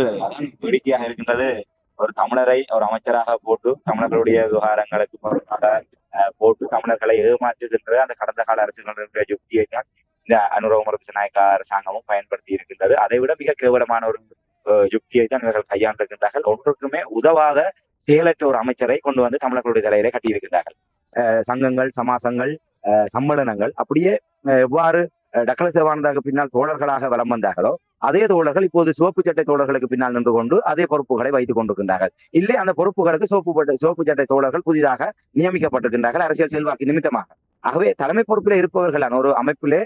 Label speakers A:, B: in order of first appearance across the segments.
A: அதான் வேடிக்கையாக இருக்கின்றது. ஒரு தமிழரை ஒரு அமைச்சராக போட்டு தமிழர்களுடைய விவகாரங்களுக்கு பொறுப்பாக போட்டு தமிழர்களை ஏமாற்றுகின்ற அந்த கடந்த கால அரசுகளுடைய யுக்தியை தான் இந்த அனுரகுமார திசாநாயக்கா அரசாங்கமும் பயன்படுத்தி இருக்கின்றது. அதை விட மிக கேவலமான ஒரு யுக்தியை தான் இவர்கள் கையாண்டிருக்கின்றார்கள். ஒன்றுக்குமே உதவாத செயலற்ற ஒரு அமைச்சரை கொண்டு வந்து தமிழர்களுடைய தலையிலே கட்டியிருக்கின்றார்கள். சங்கங்கள், சமாசங்கள், சம்மேளனங்கள் அப்படியே எவ்வாறு டக்ளஸ் தேவானந்தாவுக்கு பின்னால் தோழர்களாக வலம் வந்தார்களோ அதே தோழர்கள் இப்போது சிவப்பு சட்டை தோழர்களுக்கு பின்னால் நின்று கொண்டு அதே பொறுப்புகளை வைத்துக் கொண்டிருக்கின்றார்கள். இல்லை, அந்த பொறுப்புகளுக்கு சிவப்பு சட்டை தோழர்கள் புதிதாக நியமிக்கப்பட்டிருக்கின்றார்கள் அரசியல் செல்வாக்கு நிமித்தமாக. ஆகவே தலைமை பொறுப்பிலே இருப்பவர்களான ஒரு அமைப்பிலே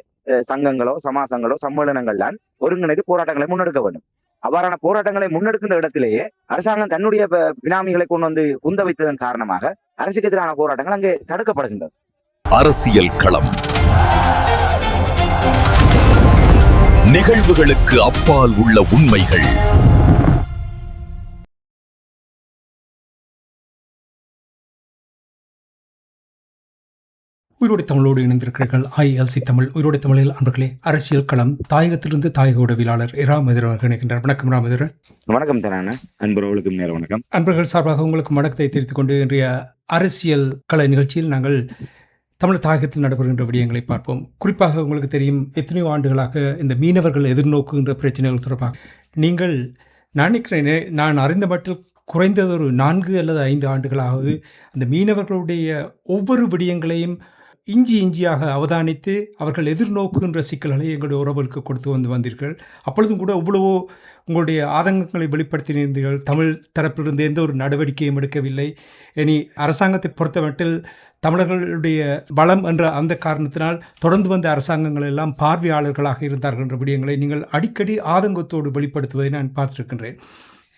A: சங்கங்களோ, சமாசங்களோ, சம்மேளனங்கள் தான் ஒருங்கிணைந்து போராட்டங்களை முன்னெடுக்க வேண்டும். அவ்வாறான போராட்டங்களை முன்னெடுக்கின்ற இடத்திலேயே அரசாங்கம் தன்னுடைய பினாமிகளை கொண்டு வந்து குந்த வைத்ததன் காரணமாக அரசுக்கு எதிரான போராட்டங்கள் அங்கே தடுக்கப்படுகின்றது.
B: அரசியல் களம் நிகழ்வுகளுக்கு அப்பால் உள்ள உண்மைகள்.
C: உயிரோடு தமிழோடு இணைந்திருக்கிறீர்கள் ILC தமிழ். உயிரோடு தமிழில் அன்பர்களே, அரசியல் களம் தாயகத்திலிருந்து தாயக உடவியலாளர் ராமதிரன் அவர்கள் இணைக்கின்றார். வணக்கம் ராமதிரன்.
A: வணக்கம் தரான அன்பர்களுக்கும் நேர வணக்கம்.
C: அன்பர்கள் சார்பாக உங்களுக்கு வணக்கத்தை தெரிவித்துக் கொண்டு இன்றைய அரசியல் கள நிகழ்ச்சியில் நாங்கள் தமிழ் தாயகத்தில் நடைபெறுகின்ற விடயங்களை பார்ப்போம். குறிப்பாக உங்களுக்கு தெரியும், எத்தனையோ ஆண்டுகளாக இந்த மீனவர்கள் எதிர்நோக்குகின்ற பிரச்சனைகள் தொடர்பாக நீங்கள் நினைக்கிறேன், நான் அறிந்த மட்டில் குறைந்தது ஒரு 4 அல்லது 5 ஆண்டுகளாவது அந்த மீனவர்களுடைய ஒவ்வொரு விடயங்களையும் இஞ்சியாக அவதானித்து அவர்கள் எதிர்நோக்குகின்ற சிக்கல்களை எங்களுடைய உறவுகளுக்கு கொடுத்து வந்தீர்கள். அப்பொழுதும் கூட இவ்வளவோ உங்களுடைய ஆதங்கங்களை வெளிப்படுத்தினீர்கள். தமிழ் தரப்பிலிருந்து எந்த ஒரு நடவடிக்கையும் எடுக்கவில்லை. இனி அரசாங்கத்தை பொறுத்தமட்டில் தமிழர்களுடைய பலம் என்ற அந்த காரணத்தினால் தொடர்ந்து வந்த அரசாங்கங்கள் எல்லாம் பார்வையாளர்களாக இருந்தார்கள் என்ற விடயங்களை நீங்கள் அடிக்கடி ஆதங்கத்தோடு வெளிப்படுத்துவதை நான் பார்த்திருக்கின்றேன்.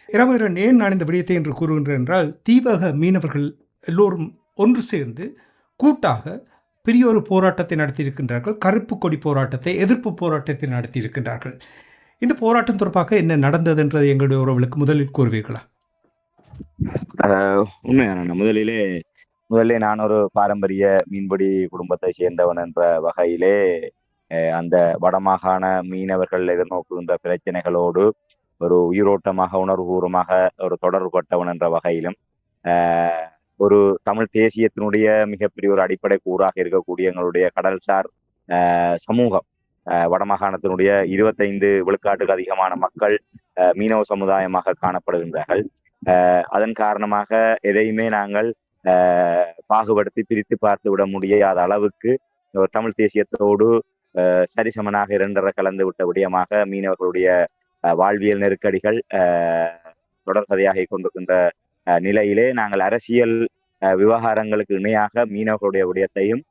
C: இரவு ஏன் நான் இந்த விடயத்தை என்று கூறுகின்றேன் என்றால், தீவக மீனவர்கள் எல்லோரும் ஒன்று சேர்ந்து கூட்டாக பெரிய ஒரு போராட்டத்தை நடத்தியிருக்கின்றார்கள். கருப்பு கொடி போராட்டத்தை, எதிர்ப்பு போராட்டத்தை நடத்தியிருக்கின்றார்கள். இந்த போராட்டம் தொடர்பாக என்ன நடந்தது என்றதை எங்களுடைய உறவுகளுக்கு முதலில் கூறுவீர்களா?
A: உண்மையான முதலிலே நான் ஒரு பாரம்பரிய மீன்பிடி குடும்பத்தை சேர்ந்தவன் என்ற வகையிலே அந்த வடமாகாண மீனவர்கள் எதிர்நோக்குகின்ற பிரச்சனைகளோடு ஒரு உயிரோட்டமாக உணர்வுபூர்வமாக ஒரு தொடர்புபட்டவன் என்ற வகையிலும் ஒரு தமிழ் தேசியத்தினுடைய மிகப்பெரிய ஒரு அடிப்படை கூறாக இருக்கக்கூடிய எங்களுடைய கடல்சார் சமூகம், வடமாகாணத்தினுடைய 25 விழுக்காட்டுக்கு அதிகமான மக்கள் மீனவ சமுதாயமாக காணப்படுகின்றார்கள். அதன் காரணமாக எதையுமே நாங்கள் பாகுபடுத்தி பிரித்து பார்த்து விட முடியாத அளவுக்கு ஒரு தமிழ் தேசியத்தோடு சரிசமனாக இரண்டரை கலந்து விட்ட விடயமாக மீனவர்களுடைய வாழ்வியல் நெருக்கடிகள் தொடர்கதையாக கொண்டிருக்கின்ற நிலையிலே நாங்கள் அரசியல் விவகாரங்களுக்கு இணையாக மீனவர்களுடைய விடயத்தையும்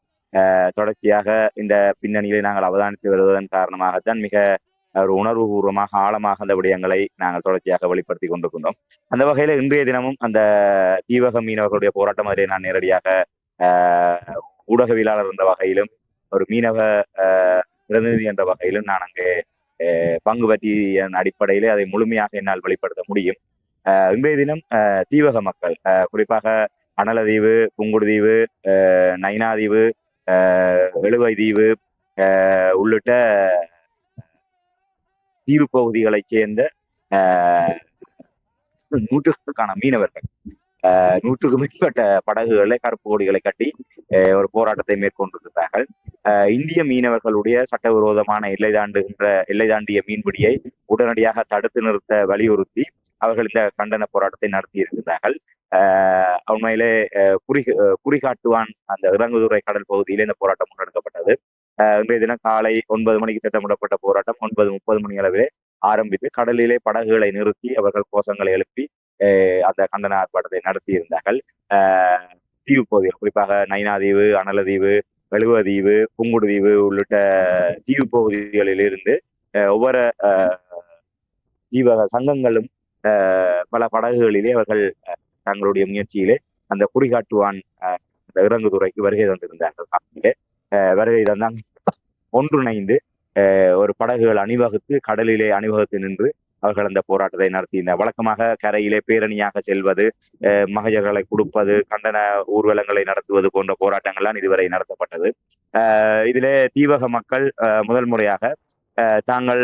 A: தொடர்ச்சியாக இந்த பின்னணியிலே நாங்கள் அவதானித்து வருவதன் காரணமாகத்தான் மிக ஒரு உணர்வுபூர்வமாக ஆழமாக அந்த விடயங்களை நாங்கள் தொடர்ச்சியாக வெளிப்படுத்தி கொண்டிருக்கின்றோம். அந்த வகையில இன்றைய தினமும் அந்த தீவக மீனவர்களுடைய போராட்டம் அதிலே நான் நேரடியாக ஊடகவியலாளர் என்ற வகையிலும் ஒரு மீனவ பிரதிநிதி என்ற வகையிலும் நான் அங்கே பங்கு பற்றிய அடிப்படையிலே அதை முழுமையாக என்னால் வெளிப்படுத்த முடியும். இன்றைய தினம் தீவக மக்கள், குறிப்பாக அனலதீவு, புங்குடுதீவு, நைனாதீவு, எழுவை தீவு உள்ளிட்ட தீவு பகுதிகளைச் சேர்ந்த 100க்கான மீனவர்கள் 100க்கும் மேற்பட்ட படகுகளை, கருப்பு கொடிகளை கட்டி ஒரு போராட்டத்தை மேற்கொண்டிருக்கிறார்கள். இந்திய மீனவர்களுடைய சட்டவிரோதமான எல்லை தாண்டிய மீன்பிடியை உடனடியாக தடுத்து நிறுத்த வலியுறுத்தி அவர்கள் இந்த கண்டன போராட்டத்தை நடத்தி இருக்கிறார்கள். உண்மையிலே குறிகாட்டுவான் அந்த இறங்குதுறை கடல் பகுதியிலே இந்த போராட்டம் முன்னெடுக்கப்பட்டது. இன்றைய தினம் காலை 9 மணிக்கு திட்டமிடப்பட்ட போராட்டம் 9:30 மணி அளவிலே ஆரம்பித்து கடலிலே படகுகளை நிறுத்தி அவர்கள் கோஷங்களை எழுப்பி அந்த கண்டன ஆர்ப்பாட்டத்தை நடத்தி இருந்தார்கள். தீவு பகுதிகள், குறிப்பாக நைனாதீவு, அனலதீவு, எழுவதீவு, புங்குடுதீவு உள்ளிட்ட தீவு பகுதிகளில் இருந்து ஒவ்வொரு தீவக சங்கங்களும் பல படகுகளிலே அவர்கள் தங்களுடைய முயற்சியிலே அந்த குறிகாட்டுவான் அந்த இறங்குதுறைக்கு வருகை தந்திருந்தார்கள். வருகை தந்தாங்க ஒன்றிணைந்து ஒரு படகுகள் அணிவகுத்து கடலிலே அணிவகுத்து நின்று அவர்கள் அந்த போராட்டத்தை நடத்தியிருந்தார். வழக்கமாக கரையிலே பேரணியாக செல்வது, மகஜர்களை கொடுப்பது, கண்டன ஊர்வலங்களை நடத்துவது போன்ற போராட்டங்கள்லாம் இதுவரை நடத்தப்பட்டது. இதிலே தீவக மக்கள் முதல் முறையாக தாங்கள்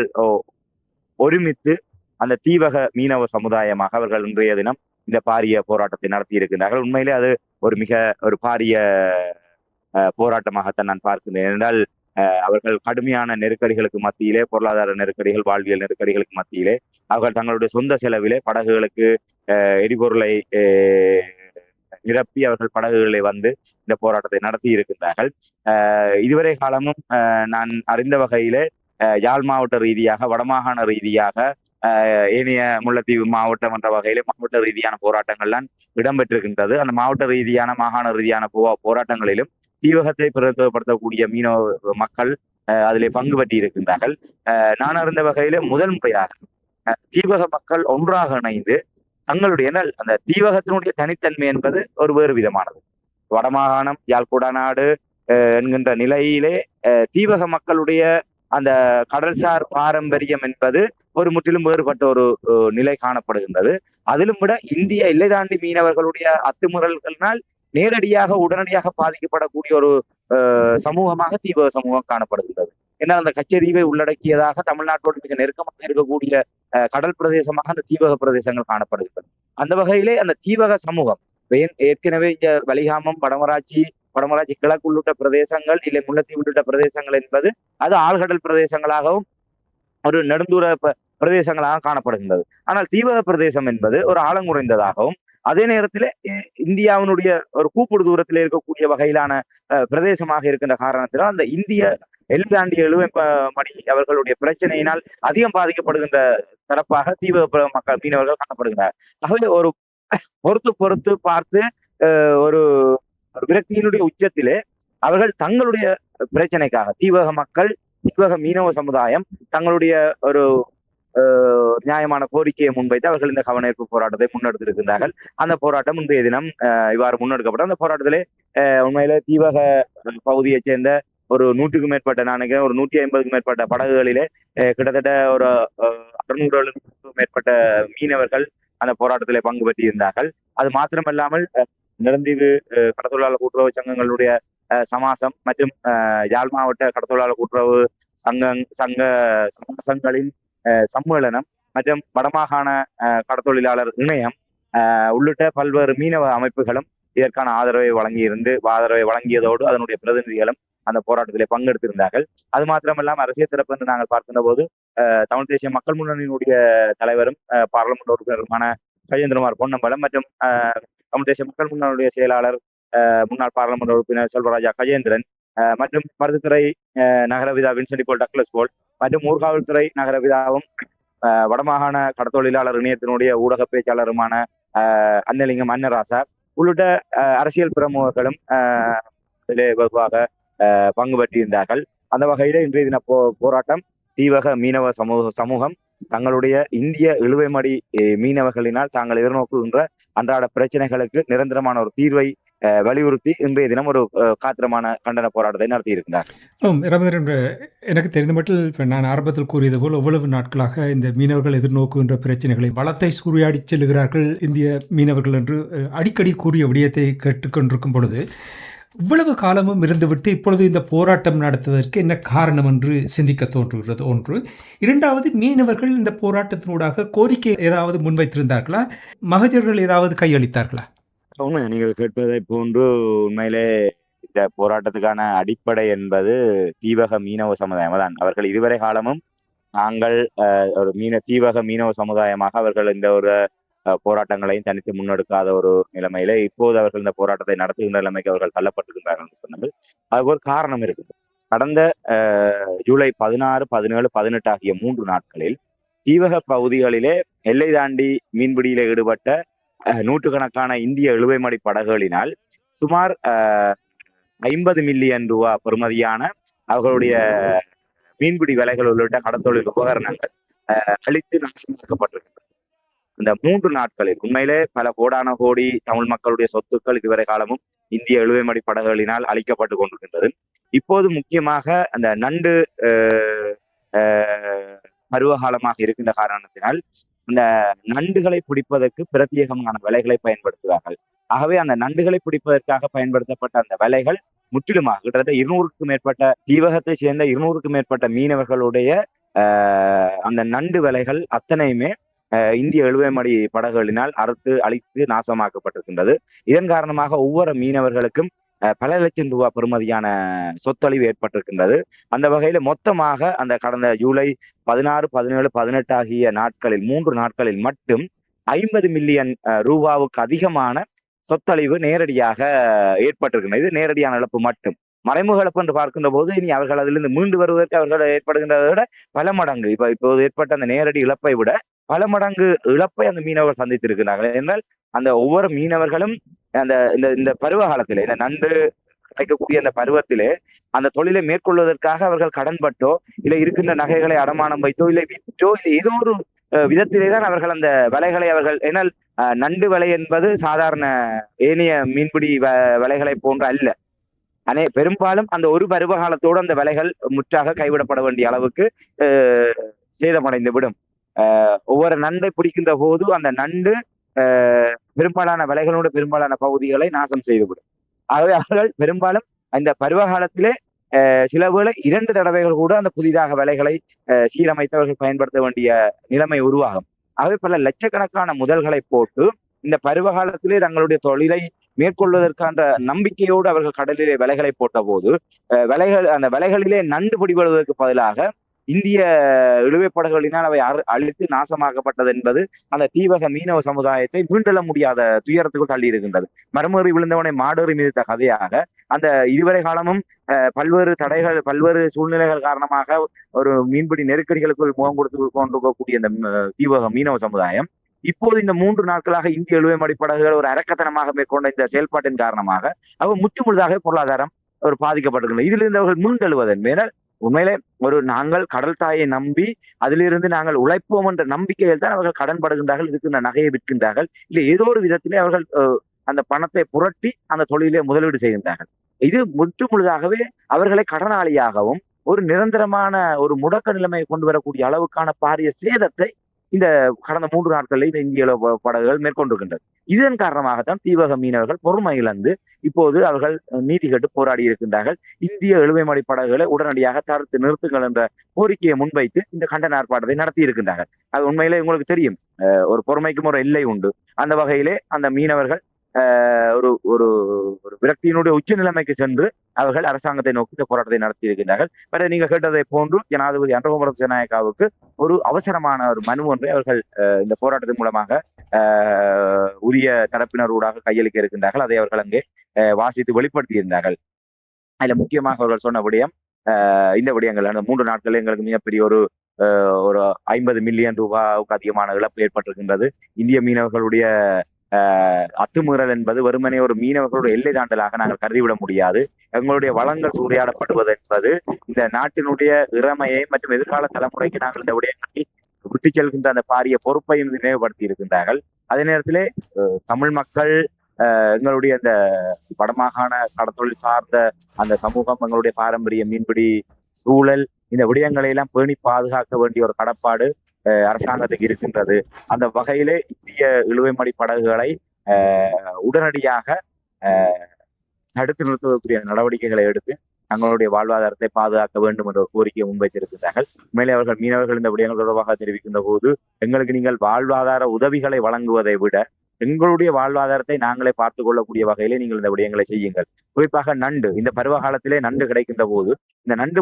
A: ஒருமித்து அந்த தீவக மீனவ சமுதாயமாக அவர்கள் இன்றைய தினம் இந்த பாரிய போராட்டத்தை நடத்தி இருக்கின்றார்கள். உண்மையிலே அது ஒரு பாரிய போராட்டமாகத்தான் நான் பார்க்கிறேன். ஏனென்றால் அவர்கள் கடுமையான நெருக்கடிகளுக்கு மத்தியிலே, பொருளாதார நெருக்கடிகள், வாழ்வியல் நெருக்கடிகளுக்கு மத்தியிலே அவர்கள் தங்களுடைய சொந்த செலவிலே படகுகளுக்கு எரிபொருளை நிரப்பி அவர்கள் படகுகளை வந்து இந்த போராட்டத்தை நடத்தி இருக்கின்றார்கள். இதுவரை காலமும் நான் அறிந்த வகையிலே யாழ் மாவட்ட ரீதியாக, வடமாகாண ரீதியாக, ஏனைய முல்லைத்தீவு மாவட்டம் என்ற வகையிலே மாவட்ட ரீதியான போராட்டங்கள்லாம் இடம்பெற்றிருக்கின்றது. அந்த மாவட்ட ரீதியான, மாகாண ரீதியான போராட்டங்களிலும் தீவகத்தை பிரதிநிதித்துவப்படுத்தக்கூடிய மீனவ மக்கள் அதிலே பங்கு பற்றி இருக்கின்றார்கள். நான் அறிந்த வகையிலே முதல் முறையாக தீவக மக்கள் ஒன்றாக இணைந்து தங்களுடைய அந்த தீவகத்தினுடைய தனித்தன்மை என்பது ஒரு வேறு விதமானது. வடமாகாணம், யாழ்குடாநாடு என்கின்ற நிலையிலே தீவக மக்களுடைய அந்த கடல்சார் பாரம்பரியம் என்பது ஒரு முற்றிலும் வேறுபட்ட ஒரு நிலை காணப்படுகின்றது. அதிலும் விட இந்திய எல்லை தாண்டி மீனவர்களுடைய அத்துமுறல்களினால் நேரடியாக உடனடியாக பாதிக்கப்படக்கூடிய ஒரு சமூகமாக தீவக சமூகம் காணப்படுகின்றது. ஏன்னா அந்த கச்சதீவை உள்ளடக்கியதாக தமிழ்நாட்டோடு மிக நெருக்கமாக இருக்கக்கூடிய கடல் பிரதேசமாக அந்த தீவக பிரதேசங்கள் காணப்படுகின்றன. அந்த வகையிலே அந்த தீவக சமூகம் ஏற்கனவே இங்க வலிகாமம், வடமராட்சி கிழக்கு உள்ளிட்ட பிரதேசங்கள், இல்லை முல்லைத்தீவு உள்ளிட்ட பிரதேசங்கள் என்பது அது ஆழ்கடல் பிரதேசங்களாகவும் ஒரு நெடுந்தூர பிரதேசங்களாக காணப்படுகின்றது. ஆனால் தீவக பிரதேசம் என்பது ஒரு ஆழங்குறைந்ததாகவும் அதே நேரத்தில் இந்தியாவினுடைய ஒரு கூப்பிடு தூரத்தில் இருக்கக்கூடிய வகையிலான பிரதேசமாக இருக்கின்ற காரணத்தினால் அந்த இந்திய எல்தாண்டிய மணி அவர்களுடைய பிரச்சனையினால் அதிகம் பாதிக்கப்படுகின்ற தரப்பாக தீவக மக்கள் மீனவர்கள் காணப்படுகின்றனர். ஆகவே ஒரு பொறுத்து பார்த்து ஒரு விரக்தியினுடைய உச்சத்திலே அவர்கள் தங்களுடைய பிரச்சனைக்காக தீவக மக்கள், தீவக மீனவ சமுதாயம் தங்களுடைய ஒரு நியாயமான கோரிக்கையை முன்வைத்து அவர்கள் இந்த கவனஈர்ப்பு போராட்டத்தை முன்னெடுத்திருக்கின்றார்கள். அந்த போராட்டம் இன்றைய தினம் இவ்வாறு முன்னெடுக்கப்பட்ட அந்த போராட்டத்திலே உண்மையில தீவக பகுதியைச் சேர்ந்த ஒரு 100க்கும் மேற்பட்ட, நான் நினைக்கிறேன் ஒரு 150க்கும் மேற்பட்ட படகுகளிலே கிட்டத்தட்ட ஒரு 600க்கும் மேற்பட்ட மீனவர்கள் அந்த போராட்டத்திலே பங்கு பெற்றி இருந்தார்கள். அது மாத்திரமல்லாமல் நெடுந்தீவு கடத்தொழிலாளர் கூட்டுறவு சங்கங்களுடைய சமாசம் மற்றும் யாழ் மாவட்ட கடத்தொழிலாளர் கூட்டுறவு சங்கங்களின் சம்மேளனம் மற்றும் வடமாகாண கடத்தொழிலாளர் இணையம் உள்ளிட்ட பல்வேறு மீனவ அமைப்புகளும் இதற்கான ஆதரவை வழங்கியதோடு அதனுடைய பிரதிநிதிகளும் அந்த போராட்டத்திலே பங்கெடுத்திருந்தார்கள். அது மாத்திரமல்லாமல் அரசியல் தரப்பு என்று நாங்கள் பார்க்கின்ற போது தமிழ் தேசிய மக்கள் முன்னணியினுடைய தலைவரும் பாராளுமன்ற உறுப்பினருமான கஜேந்திரகுமார் பொன்னம்பலம் மற்றும் தமிழ் தேசிய மக்கள் முன்னணியுடைய செயலாளர் முன்னாள் பாராளுமன்ற உறுப்பினர் செல்வராஜா கஜேந்திரன் மற்றும் மருத்துவத்துறை நகரவிதா வின்சென்ட் போல் டக்ளஸ் போல் மற்றும் ஊர்காவல்துறை நகரவிதாவும் வடமாகாண கடத்தொழிலாளர் இணையத்தினுடைய ஊடக பேச்சாளருமான அன்னலிங்கம் அன்னராசா உள்ளிட்ட அரசியல் பிரமுகர்களும் வெகுவாக பங்கு பெற்றிருந்தார்கள். அந்த வகையில இன்றைய தின போராட்டம் தீவக மீனவ சமூகம் தங்களுடைய இந்திய இழுவைமடி மீனவர்களினால் தாங்கள் எதிர்நோக்குகின்ற அன்றாட பிரச்சனைகளுக்கு நிரந்தரமான ஒரு தீர்வை வலியுறுத்தி இன்றைய தினம் ஒரு காத்திரமான கண்டன போராட்டத்தை நடத்தி இருக்கிறார்.
C: எனக்கு தெரிந்த மட்டும் நான் ஆரம்பத்தில் கூறியது போல் எவ்வளவு நாட்களாக இந்த மீனவர்கள் எதிர்நோக்குகின்ற பிரச்சனைகளை வளத்தை சூறையாடி செல்லுகிறார்கள் இந்திய மீனவர்கள் என்று அடிக்கடி கூறிய விடயத்தை கேட்டுக்கொண்டிருக்கும் பொழுது இவ்வளவு காலமும் இருந்துவிட்டு இப்பொழுது இந்த போராட்டம் நடத்துவதற்கு என்ன காரணம் என்று சிந்திக்க தோன்றுகிறது. ஒன்று. இரண்டாவது, மீனவர்கள் இந்த போராட்டத்தினூடாக கோரிக்கை ஏதாவது முன்வைத்திருந்தார்களா? மகஜர்கள் ஏதாவது கையளித்தார்களா?
A: உண்மை நீங்கள் கேட்பதை போன்று உண்மையிலே இந்த போராட்டத்துக்கான அடிப்படை என்பது தீவக மீனவ சமுதாயம் தான். அவர்கள் இதுவரை காலமும் நாங்கள் ஒரு தீவக மீனவ சமுதாயமாக அவர்கள் இந்த ஒரு போராட்டங்களையும் தனித்து முன்னெடுக்காத ஒரு நிலைமையில இப்போது அவர்கள் இந்த போராட்டத்தை நடத்துகின்ற நிலைமைக்கு அவர்கள் தள்ளப்பட்டிருக்கிறார்கள் என்று சொன்னது அதுக்கு ஒரு காரணம் இருக்குது. கடந்த ஜூலை 16, 17, 18 ஆகிய 3 நாட்களில் தீவக பகுதிகளிலே எல்லை தாண்டி மீன்பிடியில ஈடுபட்ட நூற்றுக்கணக்கான இந்திய இழுவைமடி படகுகளினால் சுமார் 50 மில்லியன் ரூபாய் பெறுமதியான அவர்களுடைய மீன்பிடி விலைகள் உள்ளிட்ட கடத்தொழில் உபகரணங்கள் அழித்து நாசமாக்கப்பட்டிருக்கின்றன. இந்த 3 நாட்களில் உண்மையிலே பல கோடான கோடி தமிழ் மக்களுடைய சொத்துக்கள் இதுவரை காலமும் இந்திய இழுவைமடி படகுகளினால் அழிக்கப்பட்டு கொண்டிருக்கின்றது. இப்போது முக்கியமாக அந்த நண்டு பருவகாலமாக இருக்கின்ற காரணத்தினால் இந்த நண்டுகளை பிடிப்பதற்கு பிரத்யேகமான வலைகளை பயன்படுத்துவார்கள். ஆகவே அந்த நண்டுகளை பிடிப்பதற்காக பயன்படுத்தப்பட்ட அந்த வலைகள் முற்றிலுமாக கிட்டத்தட்ட 200க்கும் மேற்பட்ட தீவகத்தை சேர்ந்த 200க்கும் மேற்பட்ட மீனவர்களுடைய அந்த நண்டு வலைகள் அத்தனையுமே இந்திய இழுவைமடி படகுகளினால் அறுத்து அழித்து நாசமாக்கப்பட்டிருக்கின்றது. இதன் காரணமாக ஒவ்வொரு மீனவர்களுக்கும் பல லட்சம் ரூபாய் பெறுமதியான சொத்தழிவு ஏற்பட்டிருக்கின்றது. அந்த வகையில மொத்தமாக அந்த கடந்த ஜூலை 16, 17, 18 ஆகிய நாட்களில் 3 நாட்களில் மட்டும் 50 மில்லியன் ரூபாவுக்கு அதிகமான சொத்தழிவு நேரடியாக ஏற்பட்டிருக்கின்றது. இது நேரடியான இழப்பு மட்டும். மறைமுக இழப்பு என்று பார்க்கின்ற போது இனி அவர்கள் அதிலிருந்து மீண்டு வருவதற்கு அவர்கள் ஏற்படுகின்றதை விட பல மடங்கு இப்போது ஏற்பட்ட அந்த நேரடி இழப்பை விட பல மடங்கு இழப்பை அந்த மீனவர்கள் சந்தித்திருக்கிறார்கள். என்றால் அந்த ஒவ்வொரு மீனவர்களும் அந்த இந்த இந்த பருவ காலத்திலே, இந்த நண்டு கிடைக்கக்கூடிய அந்த பருவத்திலே அந்த தொழிலை மேற்கொள்வதற்காக அவர்கள் கடன்பட்டோ இல்லை இருக்கின்ற நகைகளை அடமானம் வைத்தோ இல்லை விற்றோ இல்லை ஏதோ ஒரு விதத்திலே தான் அவர்கள் அந்த வலைகளை அவர்கள் ஏனால் நண்டு வலை என்பது சாதாரண ஏனைய மீன்பிடி வலைகளை போன்ற அல்ல. பெரும்பாலும் அந்த ஒரு பருவ காலத்தோடு அந்த வலைகள் முற்றாக கைவிடப்பட வேண்டிய அளவுக்கு சேதமடைந்து விடும். ஒவ்வொரு நண்டை பிடிக்கின்ற போது அந்த நண்டு பெரும்பாலான வலைகளோட பெரும்பாலான பகுதிகளை நாசம் செய்துவிடும். ஆகவே அவர்கள் பெரும்பாலும் இந்த பருவ காலத்திலே சில வேளை 2 தடவைகள் கூட அந்த புதிதாக வலைகளை சீரமைத்தவர்கள் பயன்படுத்த வேண்டிய நிலைமை உருவாகும். ஆகவே பல லட்சக்கணக்கான முதல்களை போட்டு இந்த பருவ காலத்திலே தங்களுடைய தொழிலை மேற்கொள்வதற்கான நம்பிக்கையோடு அவர்கள் கடலிலே வலைகளை போட்ட போது அந்த வலைகளிலே நண்டு பிடிபடுவதற்கு பதிலாக இந்திய இழுவைப்படகுகளினால் அவை அழித்து நாசமாக்கப்பட்டது என்பது அந்த தீவக மீனவ சமுதாயத்தை மீண்டெழ முடியாத துயரத்துக்கு தள்ளி இருக்கின்றது. மரமேறி விழுந்தவனை மாடேறி மிதித்த கதையாக அந்த இதுவரை காலமும் பல்வேறு தடைகள் பல்வேறு சூழ்நிலைகள் காரணமாக ஒரு மீன்பிடி நெருக்கடிகளுக்கு முகம் கொடுத்து கொண்டிருக்கக்கூடிய இந்த தீவக மீனவ சமுதாயம் இப்போது இந்த 3 நாட்களாக இந்திய இழுவைமடி படகுகள் ஒரு அரக்கத்தனமாக மேற்கொண்ட இந்த செயல்பாட்டின் காரணமாக அவர் முற்றுமுழுதாக பொருளாதாரம் ஒரு பாதிக்கப்பட்டிருக்கிறது. இதிலிருந்து அவர்கள் மீண்டெழுவதன் மேல உண்மையிலே நாங்கள் கடல் தாயை நம்பி அதிலிருந்து நாங்கள் உழைப்போம் என்ற நம்பிக்கையில் தான் அவர்கள் கடன் படுகின்றார்கள், இதுக்கு நகையை விற்கின்றார்கள், இல்லை ஏதோ ஒரு விதத்திலே அவர்கள் அந்த பணத்தை புரட்டி அந்த தொழிலே முதலீடு செய்கின்றார்கள். இது முற்றுமுழுதாகவே அவர்களை கடனாளியாகவும் ஒரு நிரந்தரமான ஒரு முடக்க நிலைமையை கொண்டு வரக்கூடிய அளவுக்கான பாரிய சேதத்தை இந்த கடந்த 3 நாட்களில் இந்த இந்திய படகுகள் மேற்கொண்டிருக்கின்றது. இதன் காரணமாகத்தான் தீவக மீனவர்கள் பொறுமை இழந்து இப்போது அவர்கள் நீதி கேட்டு போராடி இருக்கின்றார்கள். இந்திய இழுவைமடி படகுகளை உடனடியாக தடுத்து நிறுத்துங்கள் என்ற கோரிக்கையை முன்வைத்து இந்த கண்டன ஆர்ப்பாட்டத்தை நடத்தி இருக்கின்றார்கள். அது உண்மையிலே உங்களுக்கு தெரியும், ஒரு பொறுமைக்கும் ஒரு எல்லை உண்டு. அந்த வகையிலே அந்த மீனவர்கள் ஒரு ஒரு ஒரு விரக்தியினுடைய உச்ச நிலைமைக்கு சென்று அவர்கள் அரசாங்கத்தை நோக்கி இந்த போராட்டத்தை நடத்தி இருக்கின்றார்கள். நீங்க கேட்டதை போன்று ஜனாதிபதி அனுரகுமார திசாநாயக்காவுக்கு ஒரு அவசரமான ஒரு மனு ஒன்றை அவர்கள் இந்த போராட்டத்தின் மூலமாக உரிய தரப்பினரூடாக கையளிக்க இருக்கின்றார்கள். அதை அவர்கள் அங்கே வாசித்து வெளிப்படுத்தி இருந்தார்கள். அதுல முக்கியமாக அவர்கள் சொன்ன விடயம் இந்த விடயங்கள் அந்த 3 நாட்களில் எங்களுக்கு மிகப்பெரிய ஒரு 50 மில்லியன் ரூபாய்க்கு அதிகமான இழப்பு ஏற்பட்டிருக்கின்றது. இந்திய மீனவர்களுடைய அத்துமீறல் என்பது வெறுமனே ஒரு மீனவர்களுடைய எல்லை தாண்டலாக நாங்கள் கருதிவிட முடியாது. எங்களுடைய வளங்கள் சூறையாடப்படுவது என்பது இந்த நாட்டினுடைய இறமையை மற்றும் எதிர்கால தலைமுறைக்கு நாங்கள் இந்த விடயங்களை விட்டு செல்கின்ற அந்த பாரிய பொறுப்பையும் நினைவுபடுத்தி இருக்கின்றார்கள். அதே நேரத்திலே தமிழ் மக்கள் எங்களுடைய இந்த வடமாகாண கடற்தொழில் சார்ந்த அந்த சமூகம், எங்களுடைய பாரம்பரிய மீன்பிடி சூழல், இந்த விடயங்களை எல்லாம் பேணி பாதுகாக்க வேண்டிய ஒரு கடப்பாடு அரசாங்கத்துக்கு இருக்கின்றது. அந்த வகையிலே இந்திய இழுவைமடி படகுகளை உடனடியாக தடுத்து நிறுத்தக்கூடிய நடவடிக்கைகளை எடுத்து தங்களுடைய வாழ்வாதாரத்தை பாதுகாக்க வேண்டும் என்ற ஒரு கோரிக்கையை முன்வைத்திருக்கிறார்கள். மேலே அவர்கள் மீனவர்கள் இந்த விடயங்கள் தொடர்பாக தெரிவிக்கின்ற போது எங்களுக்கு நீங்கள் வாழ்வாதார உதவிகளை வழங்குவதை விட எங்களுடைய வாழ்வாதாரத்தை நாங்களே பார்த்துக் கொள்ளக்கூடிய வகையிலே நீங்கள் இந்த விடயங்களை செய்யுங்கள். குறிப்பாக நண்டு, இந்த பருவ காலத்திலே நண்டு கிடைக்கின்ற போது இந்த நண்டு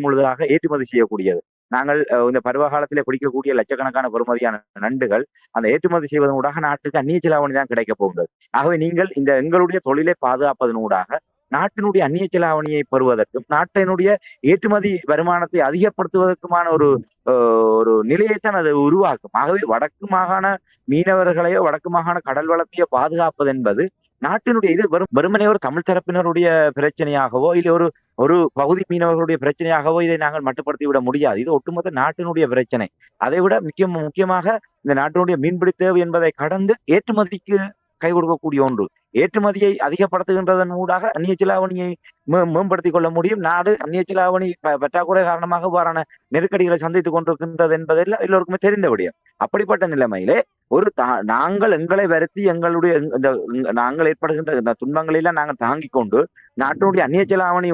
A: முழுதாக ஏற்றுமதி செய்யக்கூடியது. நாங்கள் இந்த பருவ காலத்திலே பிடிக்கக்கூடிய லட்சக்கணக்கான பெறுமதியான நண்டுகள் அந்த ஏற்றுமதி செய்வதனூடாக நாட்டுக்கு அந்நிய செலாவணி தான் கிடைக்க போகின்றது. ஆகவே நீங்கள் இந்த எங்களுடைய தொழிலை பாதுகாப்பதனூடாக நாட்டினுடைய அந்நிய செலாவணியை பெறுவதற்கும் நாட்டினுடைய ஏற்றுமதி வருமானத்தை அதிகப்படுத்துவதற்குமான ஒரு நிலையைத்தான் அது உருவாக்கும். ஆகவே வடக்கு மாகாண மீனவர்களையோ வடக்கு மாகாண கடல் வளத்தையோ பாதுகாப்பது என்பது நாட்டினுடைய இது வெறுமனே ஒரு தமிழ் தரப்பினருடைய பிரச்சனையாகவோ இல்லை ஒரு பகுதி மீனவர்களுடைய பிரச்சனையாகவோ இதை நாங்கள் மட்டுப்படுத்தி விட முடியாது. இது ஒட்டுமொத்த நாட்டினுடைய பிரச்சனை. அதை விட முக்கியமாக இந்த நாட்டினுடைய மீன்பிடி தேவை என்பதை கடந்து ஏற்றுமதிக்கு கை கொடுக்கக்கூடிய ஒன்று. ஏற்றுமதியை அதிகப்படுத்துகின்றதன் ஊடாக அந்நிய செலாவணியை மேம்படுத்திக் கொள்ள முடியும். நாடு அந்நிய செலாவணி பற்றாக்குறை காரணமாக வாரான நெருக்கடிகளை சந்தித்துக் கொண்டிருக்கின்றது என்பதில் எல்லோருக்குமே தெரிந்த விடயம். அப்படிப்பட்ட நிலைமையிலே நாங்கள் எங்களை வருத்தி எங்களுடைய நாங்கள் ஏற்படுகின்ற இந்த துன்பங்களை எல்லாம் நாங்கள் தாங்கிக் கொண்டு நாட்டினுடைய அந்நிய செலாவணி